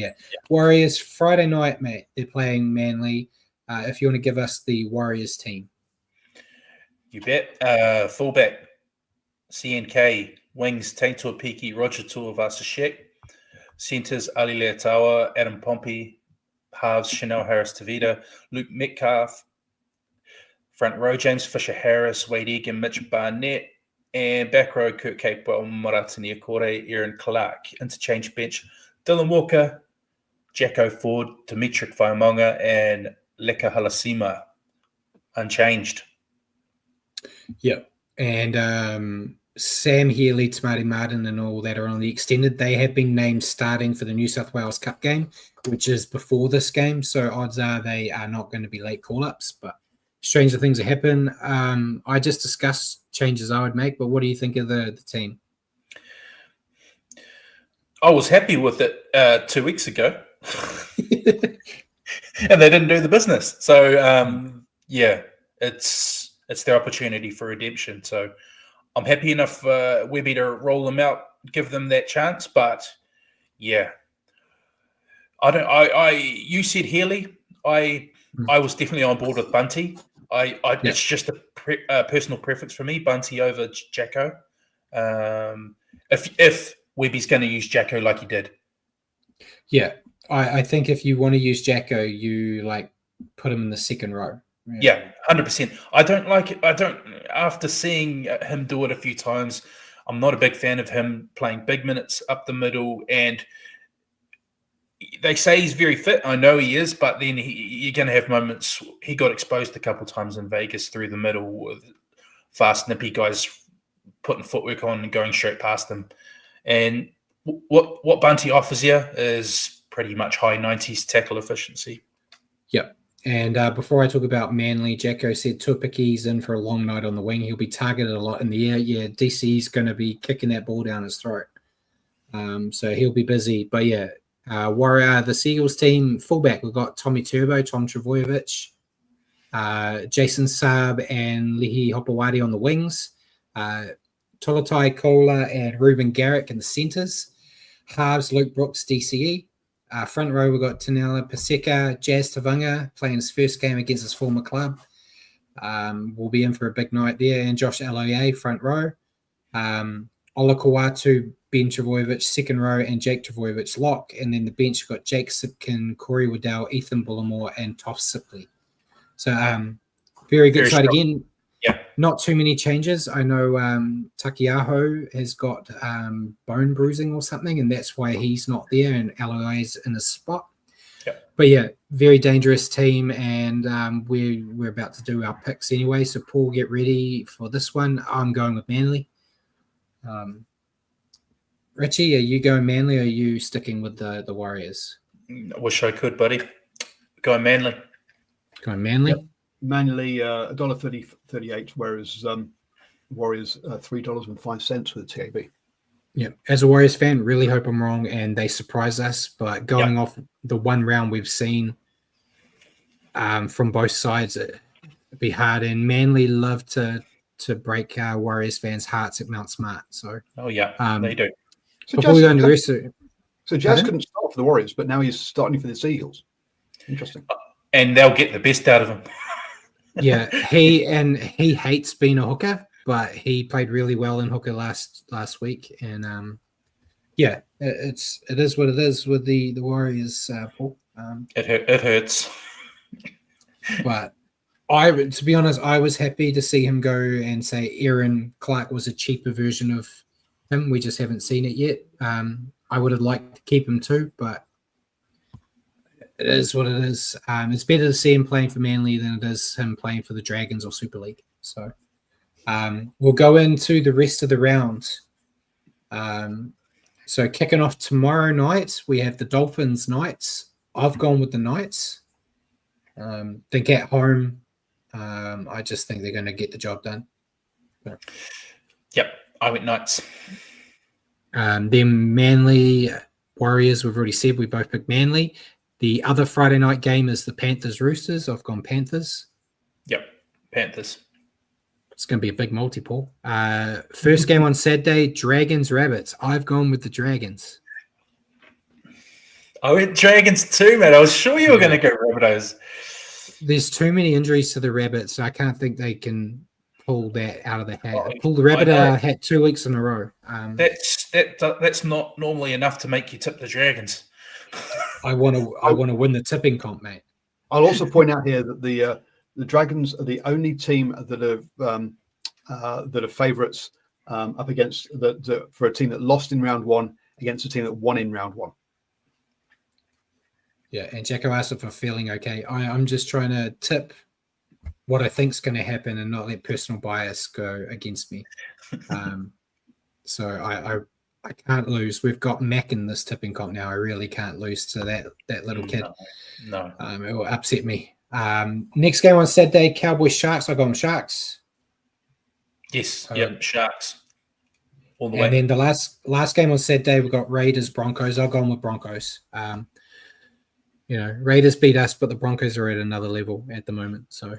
Warriors Friday night, mate. They're playing Manly. If you want to give us the Warriors team. You bet. Fullback, CNK. Wings, Taintor Piki, Roger Tuivasa-Sheck. Centres, Ali Leotawa, Adam Pompey. Halves, Chanel Harris-Tavita, Luke Metcalf. Front row, James Fisher-Harris, Wade Egan, Mitch Barnett. And back row, Kurt Capewell, Moratani Akore, Aaron Clark. Interchange bench, Dylan Walker, Jacko Ford, Dimitri Faimonga, and Leka Halasima. Unchanged. Yep. And Sam Healy, Tamati Martin, and all that are on the extended. They have been named starting for the New South Wales Cup game, which is before this game. So odds are they are not going to be late call-ups, but stranger things have happened. I just discussed changes I would make, but what do you think of the team? I was happy with it 2 weeks ago. And they didn't do the business. So, it's their opportunity for redemption. So I'm happy enough Webby to roll them out, give them that chance. But you said Healy. I was definitely on board with Bunty. It's just a personal preference for me, Bunty over Jacko. If Webby's going to use Jacko like he did. Yeah. I think if you want to use Jacko, you put him in the second row. Yeah, 100%. I don't like it. After seeing him do it a few times, I'm not a big fan of him playing big minutes up the middle. And they say he's very fit. I know he is, but then you're going to have moments. He got exposed a couple of times in Vegas through the middle with fast, nippy guys putting footwork on and going straight past them. And what Bunty offers you is pretty much high 90s tackle efficiency. Yep. And before I talk about Manly, Jacko said Tuipiki's in for a long night on the wing. He'll be targeted a lot in the air. Yeah, DC's going to be kicking that ball down his throat. So he'll be busy. But Warrior, the Seagulls team, fullback, we've got Tommy Turbo, Tom Travojevic, Jason Saab, and Lihi Hopewadi on the wings. Tolotai Kola and Ruben Garrick in the centres. Halves, Luke Brooks, DCE. Front row, we've got Tanela Paseka, Jazz Tavanga playing his first game against his former club. We'll be in for a big night there. And Josh Aloye, front row. Ola Kawatu, Ben Travojevic, second row, and Jake Travojevic, lock. And then the bench, we've got Jake Sipkin, Corey Waddell, Ethan Bullimore, and Toff Sipley. So very good side again. Yeah. Not too many changes. I know Takiaho has got bone bruising or something, and that's why he's not there, and Aloi's in his spot. Yeah. But very dangerous team, and we're about to do our picks anyway. So Paul, get ready for this one. I'm going with Manly. Richie, are you going Manly, or are you sticking with the Warriors? I wish I could, buddy. Going Manly. Going Manly. Yep. Manly $1.38, whereas Warriors $3.05 with the TAB. Yeah, as a Warriors fan, really hope I'm wrong and they surprise us. But going off the one round we've seen from both sides, it'd be hard. And Manly love to break Warriors fans' hearts at Mount Smart. So they do. So before we go into the rest of it, Jazz couldn't start for the Warriors, but now he's starting for the Seagulls. Interesting. And they'll get the best out of him. Yeah, he hates being a hooker, but he played really well in hooker last week, and it is what it is with the Warriors, Paul. It hurts. But to be honest, I was happy to see him go and say Aaron Clark was a cheaper version of him. We just haven't seen it yet. I would have liked to keep him too, but it is what it is. It's better to see him playing for Manly than it is him playing for the Dragons or Super League. So we'll go into the rest of the round. So kicking off tomorrow night, we have the Dolphins Knights. I've gone with the Knights. Think at home, I just think they're going to get the job done. Yep, I went Knights. Then Manly Warriors, we've already said we both picked Manly. The other Friday night game is the Panthers Roosters. I've gone Panthers. Yep, Panthers. It's going to be a big multiple. First game on Saturday, Dragons Rabbits. I've gone with the Dragons. I went Dragons too, man. I was sure you were going to go Rabbitohs. There's too many injuries to the Rabbits. I can't think they can pull that out of the hat. Pull the Rabbit out of the hat 2 weeks in a row. That's not normally enough to make you tip the Dragons. I want to win the tipping comp, mate. I'll also point out here that the Dragons are the only team that are favourites up against for a team that lost in round one against a team that won in round one. Yeah, and Jacko asked if I'm feeling okay. I'm just trying to tip what I think's going to happen and not let personal bias go against me. So I can't lose. We've got Mac in this tipping comp now. I really can't lose to that little kid. No. It will upset me. Next game on Saturday, Cowboys Sharks. I got Sharks. Yes. Yep. Sharks. All the way. And then the last game on Saturday, we've got Raiders Broncos. I've gone with Broncos. Raiders beat us, but the Broncos are at another level at the moment. So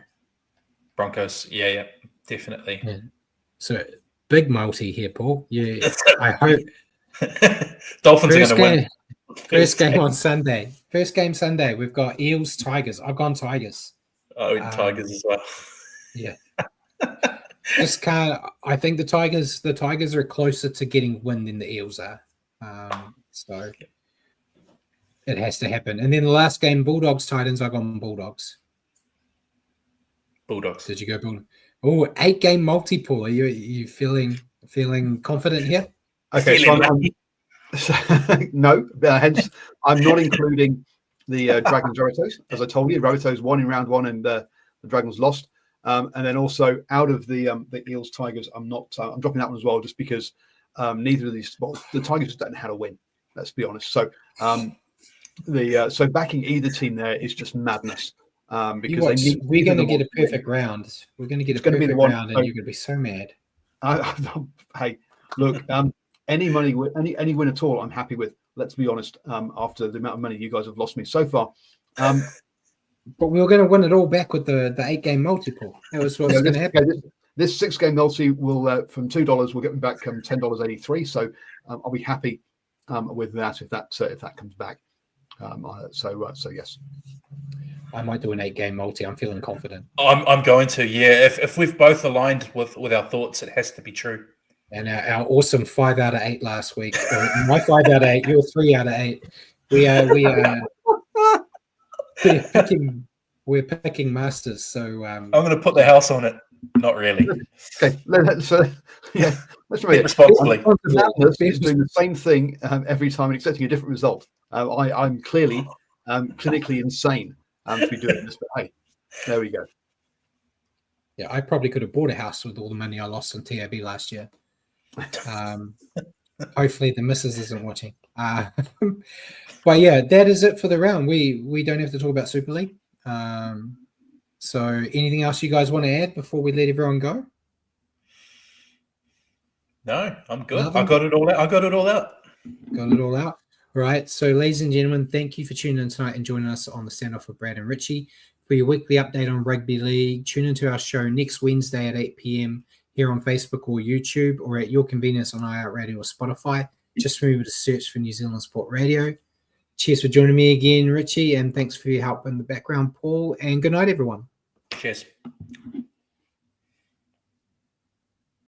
Broncos, yeah, definitely. Yeah. So big multi here, Paul. Yeah, I hope Dolphins are going to win. First game on Sunday. First game Sunday. We've got Eels Tigers. I've gone Tigers. Oh, Tigers as well. Yeah. Just can't. I think the Tigers are closer to getting win than the Eels are. So it has to happen. And then the last game, Bulldogs Titans. I've gone Bulldogs. Bulldogs. Did you go Bulldogs? Oh, 8-game multi-pool. Are you feeling confident here? Okay, no. Hence, I'm not including the Dragons Rabbitohs. As I told you, Rabbitohs won in round one, and the Dragons lost. And then also out of the Eels Tigers, I'm dropping that one as well, just because neither of these. Well, the Tigers just don't know how to win. Let's be honest. So so backing either team there is just madness. Because we're going to get a perfect round. We're going to get a perfect round, and you're going to be so mad. Hey, look, any win at all, I'm happy with. Let's be honest. After the amount of money you guys have lost me so far, but we were going to win it all back with the 8-game multiple. That was what's going to happen. This 6-game multi will from $2 will get me back $10.83. So I'll be happy with that if that comes back. So yes. I might do an 8-game multi. I'm feeling confident. I'm going to, yeah. If we've both aligned with our thoughts, it has to be true. And our awesome 5 out of 8 last week. My 5 out of 8, your 3 out of 8. We're picking masters. So I'm going to put the house on it. Not really. Okay, let's responsibly. Madness is doing the same thing every time and expecting a different result. I'm clearly clinically insane to be doing this, but hey, there we go. Yeah, I probably could have bought a house with all the money I lost on TAB last year. Hopefully the missus isn't watching. But yeah, that is it for the round. We don't have to talk about Super League. So anything else you guys want to add before we let everyone go? No, I'm good. Nothing? I got it all out. Got it all out. All right. So ladies and gentlemen, thank you for tuning in tonight and joining us on the Standoff with Brad and Richie. For your weekly update on rugby league, tune into our show next Wednesday at 8 p.m. here on Facebook or YouTube, or at your convenience on iHeartRadio or Spotify. Just remember to search for New Zealand Sport Radio. Cheers for joining me again, Richie, and thanks for your help in the background, Paul. And good night, everyone. Cheers.